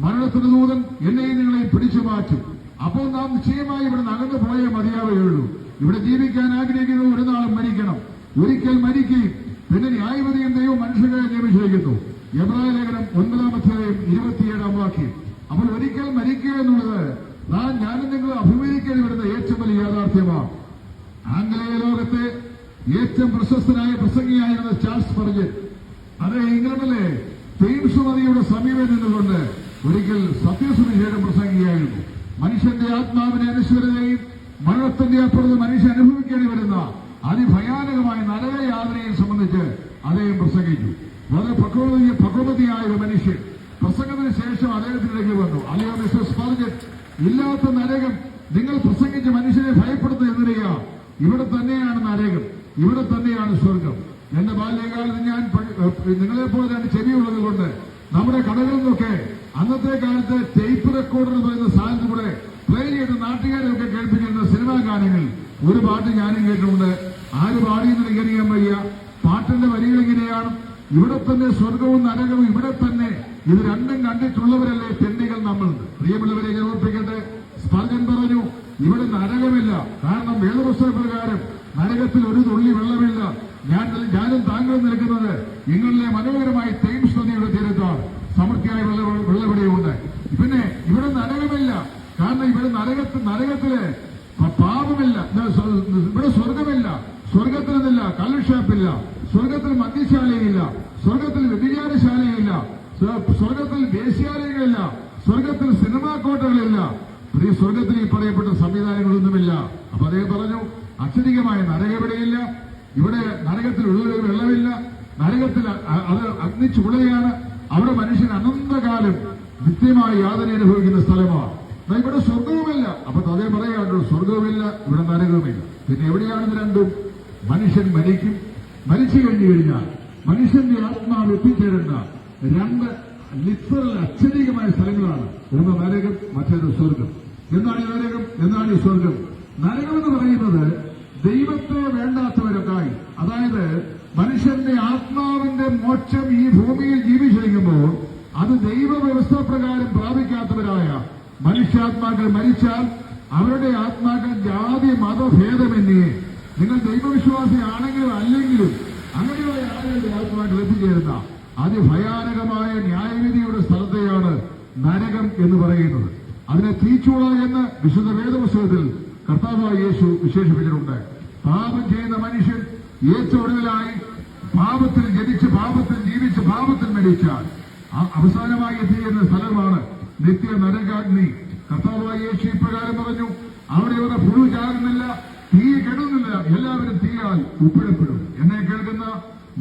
മരണത്തിന്റെ ദൂതൻ എന്നെയും നിങ്ങളെയും പിടിച്ചു മാറ്റും. അപ്പോൾ നാം നിശ്ചയമായി ഇവിടെ നകന്നു പോയേ മതിയാവുകയുള്ളൂ. ഇവിടെ ജീവിക്കാൻ ആഗ്രഹിക്കുന്നത് ഒരു നാളും മരിക്കണം. ഒരിക്കൽ മരിക്കുകയും പിന്നെ ന്യായവിധിയും ദൈവം മനുഷ്യരെ നിയമിച്ചിരിക്കുന്നു. എബ്രായ ലേഖനം 9-ാം അധ്യായം 27-ാം വാക്യം. അപ്പോൾ ഒരിക്കൽ മരിക്കുക എന്നുള്ളത് ഞാനും നിങ്ങൾ അഭിമുഖീകരിക്കേണ്ടി വരുന്ന ഏറ്റവും വലിയ യാഥാർത്ഥ്യമാണ്. ആംഗലേയ ലോകത്തെ ഏറ്റവും പ്രശസ്തനായ പ്രസംഗിയായിരുന്ന ചാൾസ് സ്പർജൻ, അത് ഇംഗ്ലണ്ടിലെ തേംസ് നദിയുടെ സമീപം നിന്നുകൊണ്ട് ഒരിക്കൽ സത്യസുവിശേഷം പ്രസംഗിയായിരുന്നു. മനുഷ്യന്റെ ആത്മാവിനെ അനശ്വരതയും മരണത്തിന്റെ അപ്പുറത്ത് മനുഷ്യൻ അനുഭവിക്കേണ്ടി വരുന്ന അതിഭയാനകമായ നരകയാതനയെ സംബന്ധിച്ച് അദ്ദേഹം പ്രസംഗിച്ചു. വളരെ പക്വതയായ ഒരു മനുഷ്യൻ പ്രസംഗത്തിന് ശേഷം അദ്ദേഹത്തിനിടയ്ക്ക് വന്നു. അല്ലയോ മിസ്റ്റർ സ്പർജൻ, ഇല്ലാത്ത നരകം നിങ്ങൾ പ്രസംഗിച്ച് മനുഷ്യനെ ഭയപ്പെടുത്തുന്ന എന്തിനാ? ഇവിടെ തന്നെയാണ് നരകം, ഇവിടെ തന്നെയാണ് സ്വർഗം. എന്റെ ബാല്യകാലത്ത് ഞാൻ നിങ്ങളെപ്പോലെ രണ്ട് ചെവിയുള്ളത് കൊണ്ട് നമ്മുടെ കടകളിൽ നിന്നൊക്കെ അന്നത്തെ കാലത്ത് ടേപ്പ് റെക്കോർഡർ എന്ന് പറയുന്ന സാധനത്തിൽ കൂടെ പ്ലേ ചെയ്ത് നാട്ടുകാരെയൊക്കെ കേൾപ്പിക്കുന്ന സിനിമാ ഗാനങ്ങൾ ഒരു പാട്ട് ഞാനും കേട്ടിട്ടുണ്ട്. ആര് പാടിയെന്ന് എനിക്കറിയാൻ വയ്യ. പാട്ടിന്റെ വരികൾ എങ്ങനെയാണ്? ഇവിടെ തന്നെ സ്വർഗവും നരകവും ഇവിടെ തന്നെ, ഇത് രണ്ടും കണ്ടിട്ടുള്ളവരല്ലേ തെണ്ടികൾ നമ്മൾ. പ്രിയമുള്ളവരെ ഞാൻ ഓർപ്പിക്കട്ടെ, സ്പർജൻ പറഞ്ഞു ഇവിടെ നരകമില്ല. കാരണം വേദപുസ്തക പ്രകാരം നരകത്തിൽ ഒരു തുള്ളി വെള്ളമില്ല. ഞാനും താങ്കളും നിൽക്കുന്നത് ഇംഗ്ലണ്ടിലെ മനോഹരമായ തേംസ് നദിയുടെ തീരത്താണ്. സമൃദ്ധിയായ വെള്ളവിടെയുണ്ട്. പിന്നെ ഇവിടെ നരകമില്ല. കാരണം ഇവിടെ നരകത്തില് പാപമില്ല. ഇവിടെ സ്വർഗമില്ല. സ്വർഗത്തിലെന്നില്ല കള്ളുഷാപ്പില്ല, സ്വർഗത്തിൽ മദ്യശാലയില്ല, സ്വർഗത്തിൽ വ്യഭിചാരശാലയില്ല, സ്വർഗത്തിൽ വേശ്യാലയങ്ങളില്ല, സ്വർഗത്തിൽ സിനിമാ കോട്ടകളില്ല. ഈ സ്വർഗത്തിൽ ഈ പറയപ്പെട്ട സംവിധാനങ്ങളൊന്നുമില്ല. അപ്പൊ അദ്ദേഹം പറഞ്ഞു അക്ഷരികമായ നരകവിടെയില്ല. ഇവിടെ നരകത്തിൽ വെള്ളമില്ല. നരകത്തിൽ അത് അഗ്നിച്ചുളയാണ്. അവിടെ മനുഷ്യൻ അനന്തകാലം നിത്യമായി യാതന അനുഭവിക്കുന്ന സ്ഥലമാണ്. ഇവിടെ സ്വർഗവുമില്ല. അപ്പൊ അതേ പറയാണ്ട് സ്വർഗവുമില്ല, ഇവിടെ നരകവുമില്ല. പിന്നെ എവിടെയാണ് ഇത് രണ്ടും? മനുഷ്യൻ മരിക്കും. മരിച്ചു കഴിഞ്ഞാൽ മനുഷ്യന്റെ ആത്മാവ് എത്തിച്ചേരേണ്ട രണ്ട് ലിറ്ററൽ അക്ഷരീകമായ സ്ഥലങ്ങളാണ്. ഒന്ന് നരകം, മറ്റേത് സ്വർഗം. എന്താണ് ഈ നരകം? എന്താണ് ഈ സ്വർഗം? നരകം എന്ന് പറയുന്നത് ദൈവത്തെ വേണ്ടാത്തവരൊക്കായി, അതായത് മനുഷ്യന്റെ ആത്മാവിന്റെ മോക്ഷം ഈ ഭൂമിയിൽ ജീവിച്ചിരിക്കുമ്പോൾ അത് ദൈവവ്യവസ്ഥ പ്രകാരം പ്രാപിക്കാത്തവരായ മനുഷ്യാത്മാക്കൾ മരിച്ചാൽ അവരുടെ ആത്മാക്കൾ ജാതി മതഭേദമന്യേ, നിങ്ങൾ ദൈവവിശ്വാസിയാണെങ്കിലും അല്ലെങ്കിലും അങ്ങനെയുള്ള ആളുകളുടെ ആത്മാക്കൾ എത്തിച്ചേരുന്ന അതിഭയാനകമായ ന്യായവിധിയുടെ സ്ഥലത്തെയാണ് നരകം എന്ന് പറയുന്നത്. അതിനെ തീച്ചൂള എന്ന് വിശുദ്ധ വേദപുസ്തകത്തിൽ കർത്താവായ യേശു വിശേഷിപ്പിച്ചിട്ടുണ്ട്. പാപം ചെയ്യുന്ന മനുഷ്യൻ ഏറ്റവും ഒടുവിലായി പാപത്തിൽ ജനിച്ച് പാപത്തിൽ ജീവിച്ച് പാപത്തിൽ മരിച്ചാൽ അവസാനമായി എത്തിയിരുന്ന സ്ഥലമാണ് നിത്യ നരകാഗ്നി. കർത്താവായ യേശു ഇപ്രകാരം പറഞ്ഞു, അവിടെയുള്ള പുഴു ചാകുന്നില്ല, തീ കെടുന്നില്ല, എല്ലാവരും തീയാൽ ഉപ്പിടപ്പെടും. എന്നെ കേൾക്കുന്ന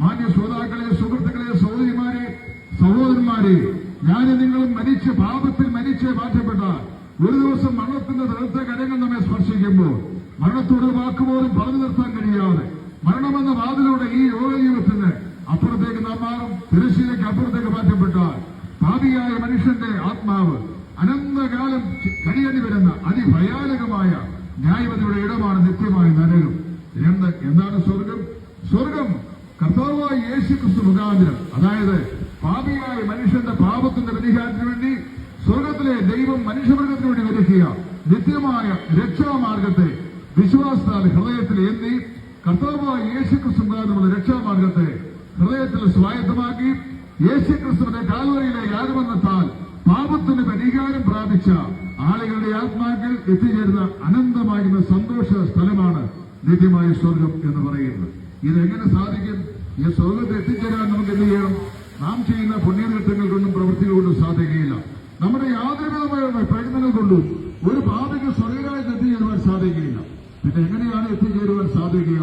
മാന്യ ശ്രോതാക്കളെ, സുഹൃത്തുക്കളെ, സഹോദരിമാരെ, സഹോദരന്മാരെ, ഞാനും നിങ്ങളും മരിച്ച് പാപത്തിൽ മരിച്ച് മാറ്റപ്പെട്ടാൽ ഒരു ദിവസം മരണത്തിന്റെ നേരത്തെ കരങ്ങൾ നമ്മെ സ്പർശിക്കുമ്പോൾ മരണത്തോട് വാക്കുപോലും പറഞ്ഞു നിർത്താൻ കഴിയാതെ മരണമെന്ന വാതിലൂടെ ഈ യോഗജീവിതത്തിന് അപ്പുറത്തേക്ക് നാം മാറും. തിരശ്ശീലയ്ക്ക് അപ്പുറത്തേക്ക് മാറ്റപ്പെട്ടാൽ പാപിയായ മനുഷ്യന്റെ ആത്മാവ് അനന്തകാലം കഴിയേണ്ടി വരുന്ന അതിഭയാനകമായ ന്യായവതിയുടെ ഇടമാണ് നിത്യമായ നരകം. എന്താണ് സ്വർഗം? സ്വർഗം കർത്താവായ യേശുക്രിസ്തു മുഖാന്തരം, അതായത് പാപിയായ മനുഷ്യന്റെ പാപത്തിന്റെ പരിഹാരത്തിന് വേണ്ടി സ്വർഗത്തിലെ ദൈവം മനുഷ്യവർഗത്തിന് വേണ്ടി ഒരുക്കിയ നിത്യമായ രക്ഷാമാർഗത്തെ വിശ്വാസത്താൽ ഹൃദയത്തിൽ എന്തി കർത്താവായ യേശുക്രിസ്തു മുഖാന്തരമുള്ള രക്ഷാമാർഗത്തെ ഹൃദയത്തിൽ സ്വായത്തമാക്കി യേശുക്രിസ്തുവിന്റെ കാൽവരിയിലെ യാഗമരണത്താൽ പാപത്തിന് പരിഹാരം പ്രാപിച്ച ആളുകളുടെ ആത്മാക്കൾ എത്തിച്ചേരുന്ന അനന്തമായിരുന്ന സന്തോഷ സ്ഥലമാണ് നിത്യമായ സ്വർഗം എന്ന് പറയുന്നത്. ഇതെങ്ങനെ സാധിക്കും? ഈ സ്വർഗത്തെ എത്തിച്ചേരാൻ നമുക്ക് എന്ത് ചെയ്യണം? നാം ചെയ്യുന്ന പുണ്യകൃത്യങ്ങൾ കൊണ്ടും പ്രവൃത്തികൾ കൊണ്ടും സാധിക്കുകയില്ല. നമ്മുടെ യാതൊരുവിധമായ പ്രയത്നങ്ങൾ കൊണ്ടും ഒരു പാപിക്ക് സ്വർഗരാജ്യത്ത് എത്തിച്ചേരുവാൻ സാധിക്കുകയില്ല. പിന്നെ എങ്ങനെയാണ് എത്തിച്ചേരുവാൻ സാധിക്കുക?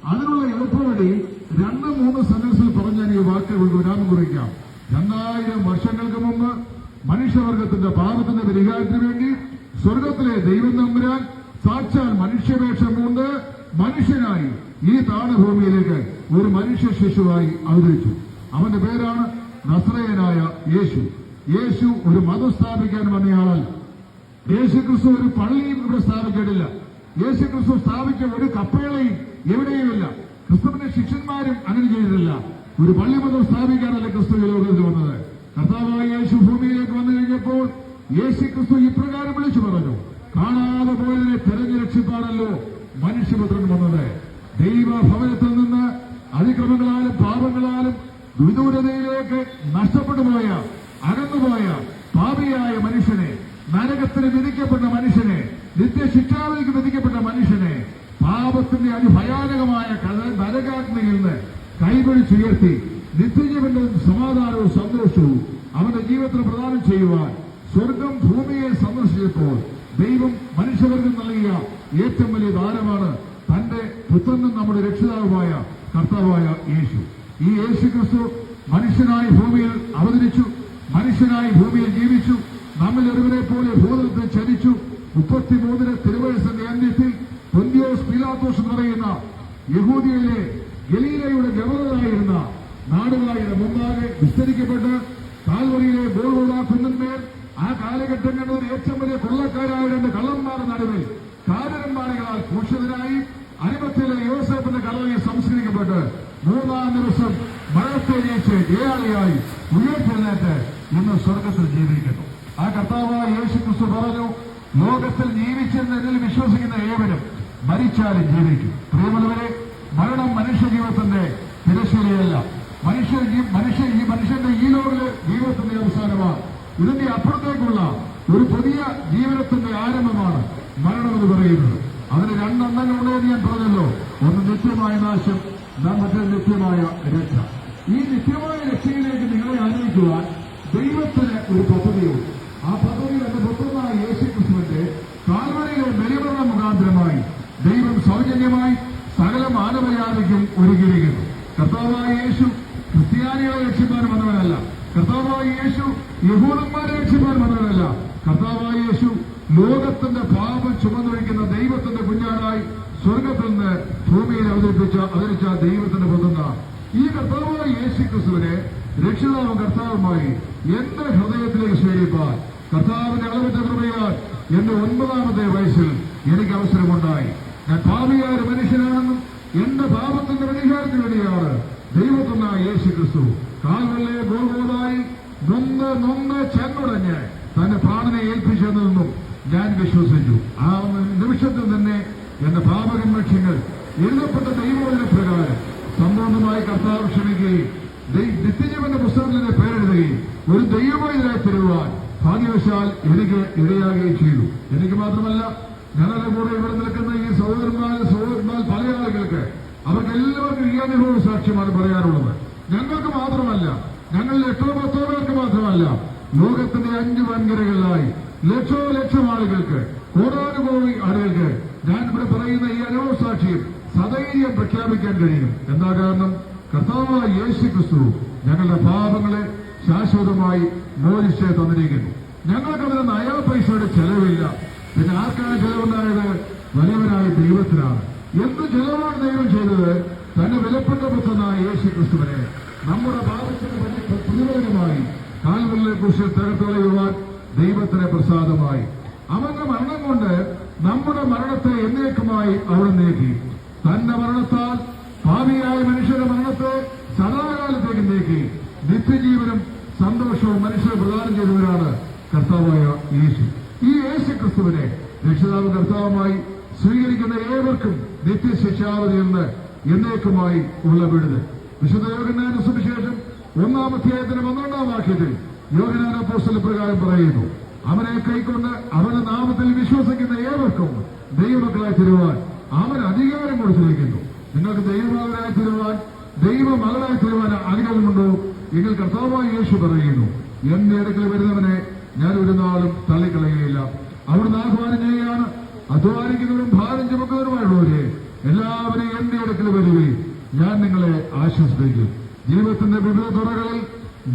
അതിനുള്ള എളുപ്പവഴി 2-3 സെന്റൻസിൽ പറഞ്ഞാൽ ഈ വാക്കുകൾ വിരാമം കുറിക്കാം. 2000 വർഷങ്ങൾക്ക് മുമ്പ് മനുഷ്യവർഗത്തിന്റെ പാപത്തിന്റെ പരിഹാരത്തിന് വേണ്ടി സ്വർഗത്തിലെ ദൈവം തമ്പുരാൻ സാക്ഷാൽ മനുഷ്യവേഷം കൊണ്ട് മനുഷ്യനായി ഈ താണഭൂമിയിലേക്ക് ഒരു മനുഷ്യ ശിശുവായി അവതരിച്ചു. അവന്റെ പേരാണ് നസ്രയനായ യേശു. യേശു ഒരു മതം സ്ഥാപിക്കാൻ വന്നയാളല്ല. യേശുക്രിസ്തു ഒരു പള്ളിയും ഇവിടെ സ്ഥാപിച്ചിട്ടില്ല. യേശുക്രിസ്തു സ്ഥാപിച്ച ഒരു കപ്പേളയും എവിടെയുമില്ല. ക്രിസ്തുവിന്റെ ശിഷ്യന്മാരും അങ്ങനെ ചെയ്തിട്ടില്ല. ഒരു പള്ളിമതം സ്ഥാപിക്കാനല്ല ക്രിസ്തു ഈ ലോകത്തിൽ വന്നത്. കർത്താവായ യേശു ഭൂമിയിലേക്ക് വന്നു കഴിഞ്ഞപ്പോൾ യേശു ക്രിസ്തു ഇപ്രകാരം വിളിച്ചു പറഞ്ഞു, കാണാതെ പോയതിനെ തെരഞ്ഞു രക്ഷിപ്പാണല്ലോ മനുഷ്യപുത്രൻ വന്നത്. ദൈവഭവനത്തിൽ നിന്ന് അതിക്രമങ്ങളാലും പാപങ്ങളാലും വിദൂരതയിലേക്ക് നഷ്ടപ്പെട്ടുപോയ അകന്നുപോയ പാപിയായ മനുഷ്യനെ, നരകത്തിന് വിധിക്കപ്പെട്ട മനുഷ്യനെ, നിത്യശിക്ഷാവിലേക്ക് വിധിക്കപ്പെട്ട മനുഷ്യനെ പാപത്തിന്റെ അതിഭയാനകമായ നരകാഗ്നിയിൽ നിന്ന് കൈപിടിച്ചുയർത്തി നിത്യജീവന്റെ സമാധാനവും സന്തോഷവും അവന്റെ ജീവിതത്തിൽ പ്രദാനം ചെയ്യുവാൻ സ്വർഗം ഭൂമിയെ സന്ദർശിച്ചപ്പോൾ ദൈവം മനുഷ്യവർഗം നൽകിയ ഏറ്റവും വലിയ ദാനമാണ് തന്റെ പുത്രനും നമ്മുടെ രക്ഷിതാവുമായ കർത്താവായ യേശു. ഈ യേശു ക്രിസ്തു മനുഷ്യനായി ഭൂമിയിൽ അവതരിച്ചു, മനുഷ്യനായി ഭൂമിയിൽ ജീവിച്ചു, നമ്മിൽ ഒരുവരെ പോലെ ഭൂതലത്തിൽ ചരിച്ചു. 33 തിരുവയസ്സിന്റെ അന്ത്യത്തിൽ പൊന്തിയോസ് പീലാത്തോസ് എന്ന് പറയുന്ന യഹൂദിയയിലെ ഗലീലയുടെ ഗവർണറായിരുന്ന നാടുകാരുടെ മുമ്പാകെ വിസ്തരിക്കപ്പെട്ട് കാൽവരിയിലെ ഗോൽഗോഥ കുന്നിന്മേൽ ആ കാലഘട്ടങ്ങളിൽ ഏറ്റവും വലിയ കൊള്ളക്കാരായ 2 കള്ളന്മാരുടെ നടുവിൽ കാരണന്മാരികളാൽ ഭൂഷിതനായി അരിമത്തിലെ യോസേഫിന്റെ കല്ലറയിൽ സംസ്കരിക്കപ്പെട്ട് 3-ാം ദിവസം മരണത്തെ ജയിച്ച് ജയാളിയായി ഉയർത്തെഴുന്നേറ്റ് ഇന്ന് സ്വർഗത്തിൽ ജീവിക്കുന്നു. ആ കർത്താവായ യേശു ക്രിസ്തു പറഞ്ഞു, ലോകത്തിൽ ജീവിച്ചെന്ന് എന്നിൽ വിശ്വസിക്കുന്ന ഏവരും മരിച്ചാലും ജീവിക്കും. പ്രിയമുള്ളവരെ, മരണം മനുഷ്യ ജീവിതത്തിന്റെ തിരശ്ശീലയല്ല. മനുഷ്യന്റെ ഈ ലോകത്തിലെ ജീവിതത്തിന്റെ അവസാനമാണ്. ഇതിന്റെ അപ്പുറത്തേക്കുള്ള ഒരു പുതിയ ജീവിതത്തിന്റെ ആരംഭമാണ് മരണം എന്ന് പറയുന്നത്. അതിന് 2 അന്തങ്ങളുണ്ടെന്ന് ഞാൻ പറഞ്ഞല്ലോ. ഒന്ന് നിത്യമായ നാശം, മറ്റൊരു നിത്യമായ രക്ഷ. ഈ നിത്യമായ രക്ഷയിലേക്ക് നിങ്ങളെ ആനയിക്കുവാൻ ദൈവത്തിന് ഒരു പദ്ധതിയുണ്ട്. ആ പദ്ധതി എന്റെ പുത്രനായ യേശു ക്രിസ്തുവിന്റെ കാൽവരിയിലെ ബലിമരണ മുഖാന്തരമായി ദൈവം സൗജന്യമായി സകല മാനവജാതിക്കും ഒരുക്കിയിരിക്കുന്നു. കർത്താവായ യേശു ക്രിസ്ത്യാനികളെ രക്ഷിപ്പാൻ വന്നവനല്ല. കർത്താവായ യേശു യഹൂദന്മാരെ രക്ഷിപ്പാൻ വന്നവനല്ല. കർത്താവായ യേശു ലോകത്തിന്റെ പാപം ചുമന്നൊഴിക്കുന്ന ദൈവത്തിന്റെ കുഞ്ഞാടായി സ്വർഗത്തിൽ നിന്ന് ഭൂമിയിൽ അവതരിച്ച ദൈവത്തിന്റെ പുത്രനാണ്. ഈ കർത്താവായ യേശു ക്രിസ്തുവിനെ രക്ഷിതാവും കർത്താവുമായി എന്റെ ഹൃദയത്തിലേക്ക് സ്വീകരിപ്പാൻ കർത്താവിന്റെ അളവിറ്റ കൃപയാൽ എന്റെ 9-ാമത്തെ വയസ്സിൽ എനിക്ക് അവസരമുണ്ടായി. ഞാൻ പാപിയായ ഒരു മനുഷ്യനാണെന്നും എന്റെ പാപത്തിന്റെ പരിഹാരത്തിന് വേണ്ടിയാണ് ദൈവത്തിനായ യേശു ക്രിസ്തു കാൽവരിയിലെ ഗോൽഗോഥായിൽ നൊന്ന് ചെന്നുടഞ്ഞ് തന്റെ പ്രാണനെ ഏൽപ്പിച്ചതെന്നും ഞാൻ വിശ്വസിച്ചു. ആ നിമിഷത്തിൽ തന്നെ എന്റെ പാപകന്മക്ഷ്യങ്ങൾ എഴുതപ്പെട്ട ദൈവവചന പ്രകാരം സമ്പൂർണ്ണമായി കർത്താവ് ക്ഷമിക്കുകയും നിത്യജീവന്റെ പുസ്തകത്തിന്റെ പേരെഴുതുകയും ഒരു ദൈവവചനായി തരുവാൻ ഭാഗ്യവശാൽ എനിക്ക് ഇടയാകുകയും ചെയ്തു. എനിക്ക് മാത്രമല്ല, ഞങ്ങളുടെ കൂടെ ഇവിടെ നിൽക്കുന്ന ഈ സഹോദരന്മാർ പല ആളുകൾക്ക് അവർക്ക് എല്ലാവർക്കും ഈ അനുഭവ സാക്ഷ്യമാണ് പറയാനുള്ളത്. ഞങ്ങൾക്ക് മാത്രമല്ല, ഞങ്ങളിൽ 8-10 പേർക്ക് മാത്രമല്ല, ലോകത്തിന്റെ 5 വൻകരകളിലായി ലക്ഷം ആളുകൾക്ക്, കോടാനുകോടി ആളുകൾക്ക് ഞാൻ ഇവിടെ പറയുന്ന ഈ അനുഭവ സാക്ഷ്യം സധൈര്യം പ്രഖ്യാപിക്കാൻ കഴിയും. എന്താ കാരണം? കർത്താവായ യേശു ക്രിസ്തു ഞങ്ങളുടെ പാപങ്ങളെ ശാശ്വതമായി മോചിച്ച് തന്നിരിക്കുന്നു. ഞങ്ങൾക്കതിന് 1 പൈസയുടെ ചെലവില്ല. പിന്നെ ആർക്കാണ് ചെലവുണ്ടായത്? വലിയവനായ ദൈവത്തിനാണ്. എന്ത് ചെലവാണ് ദൈവം ചെയ്തത്? തന്നെ വിലപ്പെട്ട പുത്രനായ യേശു ക്രിസ്തുവിനെ നമ്മുടെ പാപത്തിന് പ്രതിഫലമായി കാൽവരിയിലെ കുരിശിൽ തകർത്തുകളയുവാൻ ദൈവത്തിന് പ്രസാദമായി. അവന്റെ മരണം കൊണ്ട് നമ്മുടെ മരണത്തെ എന്നേക്കുമായി അവിടെ നീക്കി. തന്റെ മരണത്താൽ പാപിയായ മനുഷ്യരുടെ മരണത്തെ സദാകാലത്തേക്ക് നീക്കി നിത്യജീവനും സന്തോഷവും മനുഷ്യരെ പ്രദാനം ചെയ്തവരാണ് കർത്താവായ യേശു. ഈ യേശു ക്രിസ്തുവിനെ രക്ഷിതാവ് കർത്താവുമായി സ്വീകരിക്കുന്ന ഏവർക്കും നിത്യശിക്ഷാവധിയിൽ നിന്ന് എന്നേക്കുമായി ഉള്ള വിടുതൽ. വിശുദ്ധ യോഹന്നാന്റെ സുവിശേഷം 1-ാം അധ്യായത്തിന്റെ 12-ാം വാക്യത്തിൽ യോഹന്നാൻ അപ്പോസ്തലൻ പ്രകാരം പറയുന്നു, അവനെ കൈക്കൊണ്ട് അവന്റെ നാമത്തിൽ വിശ്വസിക്കുന്ന ഏവർക്കും ദൈവമക്കളായി തീരുവാൻ അവൻ അധികാരം കൊടുത്തിരിക്കുന്നു. നിങ്ങൾക്ക് ദൈവമകനായി തീരുവാൻ, ദൈവമകളായി തീരുവാൻ ആഗ്രഹമുണ്ടോ എങ്കിൽ കർത്താവായ യേശു പറയുന്നു, എന്റെ അടുക്കൽ വരുന്നവനെ ഞാൻ ഒരു നാളും തള്ളിക്കളയുകയില്ല. അവിടുന്ന് ആഹ്വാനം ചെയ്യുകയാണ്, അധ്വാനിക്കുന്നവരും ഭാരം ചുമക്കുന്നവരുമായുള്ളവരെ എല്ലാവരെയും എന്റെ അടുക്കൽ വരികയും ഞാൻ നിങ്ങളെ ആശ്വസിപ്പിക്കും. ജീവിതത്തിന്റെ വിവിധ തുറകളിൽ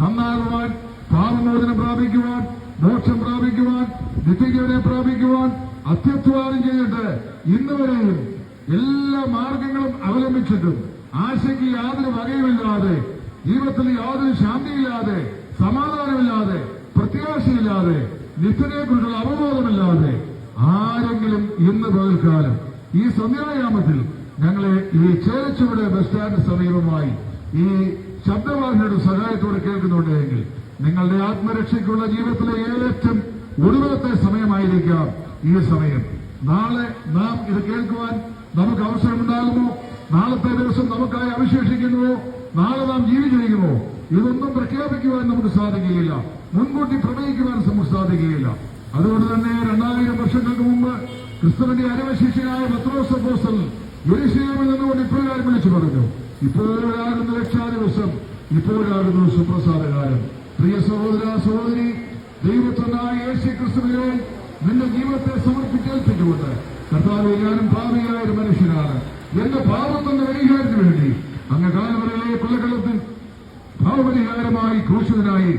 നന്നാകുവാൻ, പാപമോചനം പ്രാപിക്കുവാൻ, മോക്ഷം പ്രാപിക്കുവാൻ, നിത്യജീവനെ പ്രാപിക്കുവാൻ അത്യധ്വാനം ചെയ്തിട്ട് ഇന്നുവരെയും എല്ലാ മാർഗങ്ങളും അവലംബിച്ചിട്ടും ആശയ്ക്ക് യാതൊരു വകയുമില്ലാതെ, ജീവിതത്തിൽ യാതൊരു ശാന്തിയില്ലാതെ, സമാധാനമില്ലാതെ, പ്രത്യാശയില്ലാതെ, നിത്യതയെക്കുറിച്ചുള്ള അവബോധമില്ലാതെ ആരെങ്കിലും ഇന്ന് പകൽക്കാലം ഈ സന്ധ്യായാമത്തിൽ ഞങ്ങളെ ഈ ചേലച്ചുവട് ബസ് സ്റ്റാൻഡ് സമീപമായി ഈ ശബ്ദവാഹിനിയുടെ സഹായത്തോടെ കേൾക്കുന്നുണ്ട് എങ്കിൽ നിങ്ങളുടെ ആത്മരക്ഷയ്ക്കുള്ള ജീവിതത്തിലെ ഏറ്റവും ഒടുവിലത്തെ സമയമായിരിക്കാം ഈ സമയം. നാളെ നാം ഇത് കേൾക്കുവാൻ നമുക്ക് അവസരമുണ്ടാകുമോ? നാളത്തെ ദിവസം നമുക്കായി അവശേഷിക്കുന്നുവോ? നാളെ നാം ജീവിച്ചിരിക്കുമോ? ഇതൊന്നും പ്രഖ്യാപിക്കുവാൻ നമുക്ക് സാധിക്കുകയില്ല, മുൻകൂട്ടി പ്രവചിക്കുവാൻ നമുക്ക് സാധിക്കുകയില്ല. അതുകൊണ്ട് തന്നെ 2000 വർഷങ്ങൾക്ക് മുമ്പ് ക്രിസ്തുവിന്റെ അരവശിഷ്യനായ പത്രോസ് അപ്പോസ്തലൻ യെരൂശലേമിൽ നിന്നുകൊണ്ട് ഇപ്രകാരം വിളിച്ചു പറഞ്ഞു, ഇപ്പോഴാകുന്ന രക്ഷാദിവസം, ഇപ്പോഴാകുന്നു സുപ്രസാദകാലം. പ്രിയ സഹോദര സഹോദരി, ദൈവത്തിനായ യേശു ക്രിസ്തുവിനെ നിന്റെ ജീവിതത്തെ സമർപ്പിച്ചേൽപ്പിച്ചുകൊണ്ട്, കർത്താവേ, ഞാനും പാപിയായ ഒരു മനുഷ്യനാണ്, എന്റെ പാപത്തിന്റെ പരിഹാരത്തിന് വേണ്ടി അങ്ങ് കാലവരയിലെ കൊലക്കളത്തിൽ ഭാവപരിഹാരമായി ക്രൂശിതനായി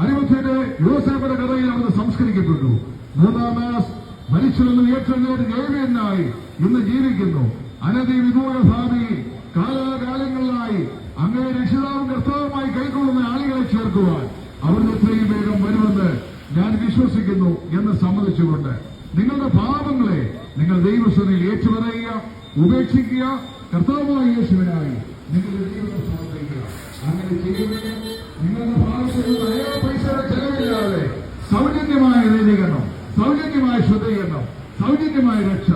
അരിമത്യയിലെ യോസേഫിന്റെ കഥയിൽ അവിടുന്ന് സംസ്കരിക്കപ്പെട്ടു. 3-ാം മാസം മരിച്ചുവെന്ന് ഉയർത്തെഴുന്നേറ്റ് ദൈവനായി ഇന്ന് ജീവിക്കുന്നു. അനധി വിദൂര ഭാവി കാലാകാലങ്ങളിലായി അങ്ങേ രക്ഷിതാവും കർത്താവുമായി കൈക്കൊള്ളുന്ന ആളുകളെ ചേർക്കുവാൻ അവിടുന്ന് എത്രയും വേഗം വരുമെന്ന് ഞാൻ വിശ്വസിക്കുന്നു എന്ന് സമ്മതിച്ചുകൊണ്ട് നിങ്ങളുടെ പാപങ്ങളെ നിങ്ങൾ ദൈവസഭയിൽ ഏറ്റുപറയുക, ഉപേക്ഷിക്കുക, കർത്താവായ യേശുവിനായി നിങ്ങളുടെ ജീവിതം സമർപ്പിക്കുക. അങ്ങനെ ചെയ്യുന്നത് നിങ്ങളുടെ ഭാഗത്തുള്ള പൈസയുടെ ചെലവില്ലാതെ സൗജന്യമായ നീതീകരണം, സൗജന്യമായ ശുദ്ധീകരണം, സൗജന്യമായ രക്ഷ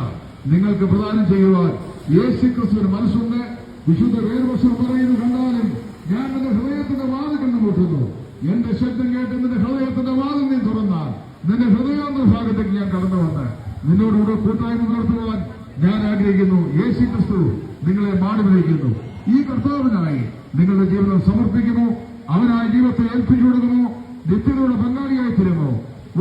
നിങ്ങൾക്ക് പ്രദാനം ചെയ്യുവാൻ യേശുക്രിസ്തുവിന് മനസ്സുണ്ട്. വിശുദ്ധ വേദപുസ്തകം പറയുന്നു, കണ്ടാലും ഞാൻ നിന്റെ ഹൃദയത്തിന്റെ വാതിൽ കണ്ടുമുട്ടുന്നു, എന്റെ ശബ്ദം കേട്ട് നിന്റെ ഹൃദയത്തിന്റെ വാതിൽ നീ തുറന്നാൽ നിന്റെ ഹൃദയാന്തര ഭാഗത്തേക്ക് ഞാൻ കടന്നു വന്ന് നിന്നോടുകൂടെ കൂട്ടായ്മ നടത്തുവാൻ ഞാൻ ആഗ്രഹിക്കുന്നു. യേശുക്രിസ്തു നിങ്ങളെ മാടി വിളിക്കുന്നു. ഈ കർത്താവിനായി നിങ്ങളുടെ ജീവിതം സമർപ്പിക്കുമോ? അവനായി ജീവിതത്തെ ഏൽപ്പിച്ചു കൊടുക്കുമോ? നിത്യതയുടെ പങ്കാളിയായി തരുമോ?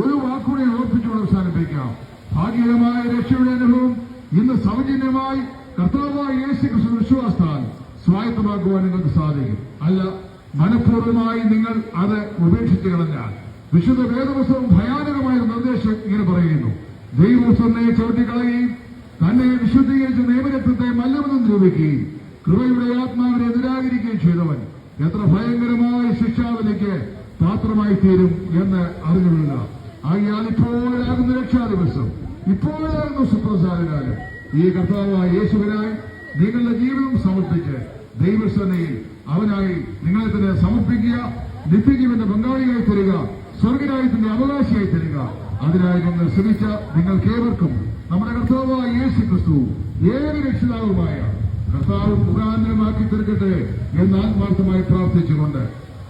ഒരു വാക്കുകൂടെ ഓർപ്പിച്ചുകൊണ്ട് അവസാനിപ്പിക്കാം. ഭാഗ്യകരമായ രക്ഷയുടെ അനുഭവം ഇന്ന് സൗജന്യമായി കർത്താവായ യേശുക്രിസ്തു വിശ്വാസത്താൽ സ്വായത്തമാക്കുവാൻ നിങ്ങൾക്ക് സാധിക്കും. അല്ല, മനഃപൂർവ്വമായി നിങ്ങൾ അത് ഉപേക്ഷിച്ചു കളഞ്ഞാൽ വിശുദ്ധ വേദപുസ്തകം ഭയാനകമായ നിർദ്ദേശം ഇങ്ങനെ പറയുന്നു, ദൈവപുത്രനെ ചവിട്ടിക്കളയുകയും തന്നെ വിശുദ്ധീകരിച്ച നിയമരത്വത്തെ മല്ലമെന്ന് നിരൂപിക്കുകയും കൃപയുടെ ആത്മാവിനെ നിരാകരിക്കുകയും ചെയ്തവൻ എത്ര ഭയങ്കരമായ ശിക്ഷാവിധിക്ക് പാത്രമായി തീരും എന്ന് അറിഞ്ഞുകൊള്ളുക. ആകയാൽ ഇപ്പോഴാകുന്ന രക്ഷാദിവസം, ഇപ്പോഴാകുന്ന സുപ്രസാദകാലം ഈ കർത്താവായ യേശുവിനായി നിങ്ങളുടെ ജീവിതം സമർപ്പിച്ച് ദൈവസേനയിൽ അവനായി നിങ്ങളെ തന്നെ സമർപ്പിക്കുക. നിത്യജീവന്റെ പങ്കാളിയായി തരിക, സ്വർഗരാജ്യത്തിന്റെ അവകാശിയായി തരിക. അതിനായി നിങ്ങൾ ശ്രമിച്ച നിങ്ങൾക്കേവർക്കും നമ്മുടെ കർത്താവായ യേശു ക്രിസ്തു ഏക രക്ഷിതാവുമായ കർത്താവും മുഖാന്തരമാക്കി തീർക്കട്ടെ എന്ന് ആത്മാർത്ഥമായി പ്രാർത്ഥിച്ചുകൊണ്ട്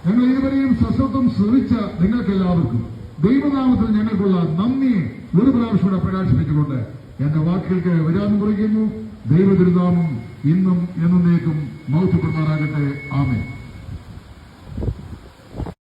ഞങ്ങൾ ഇതുവരെയും സശ്രദ്ധം ശ്രമിച്ച നിങ്ങൾക്കെല്ലാവർക്കും ദൈവനാമത്തിൽ ഞങ്ങൾക്കുള്ള നന്ദിയെ ഒരു പ്രാവശ്യം കൂടെ പ്രകാശിപ്പിച്ചുകൊണ്ട് എന്റെ വാക്കുകൾക്ക് വിരാമം കുറിക്കുന്നു. ദൈവതിരുനാമം ഇന്നും എന്നേക്കും മഹത്വപ്പെടുമാറാകട്ടെ. ആമേൻ.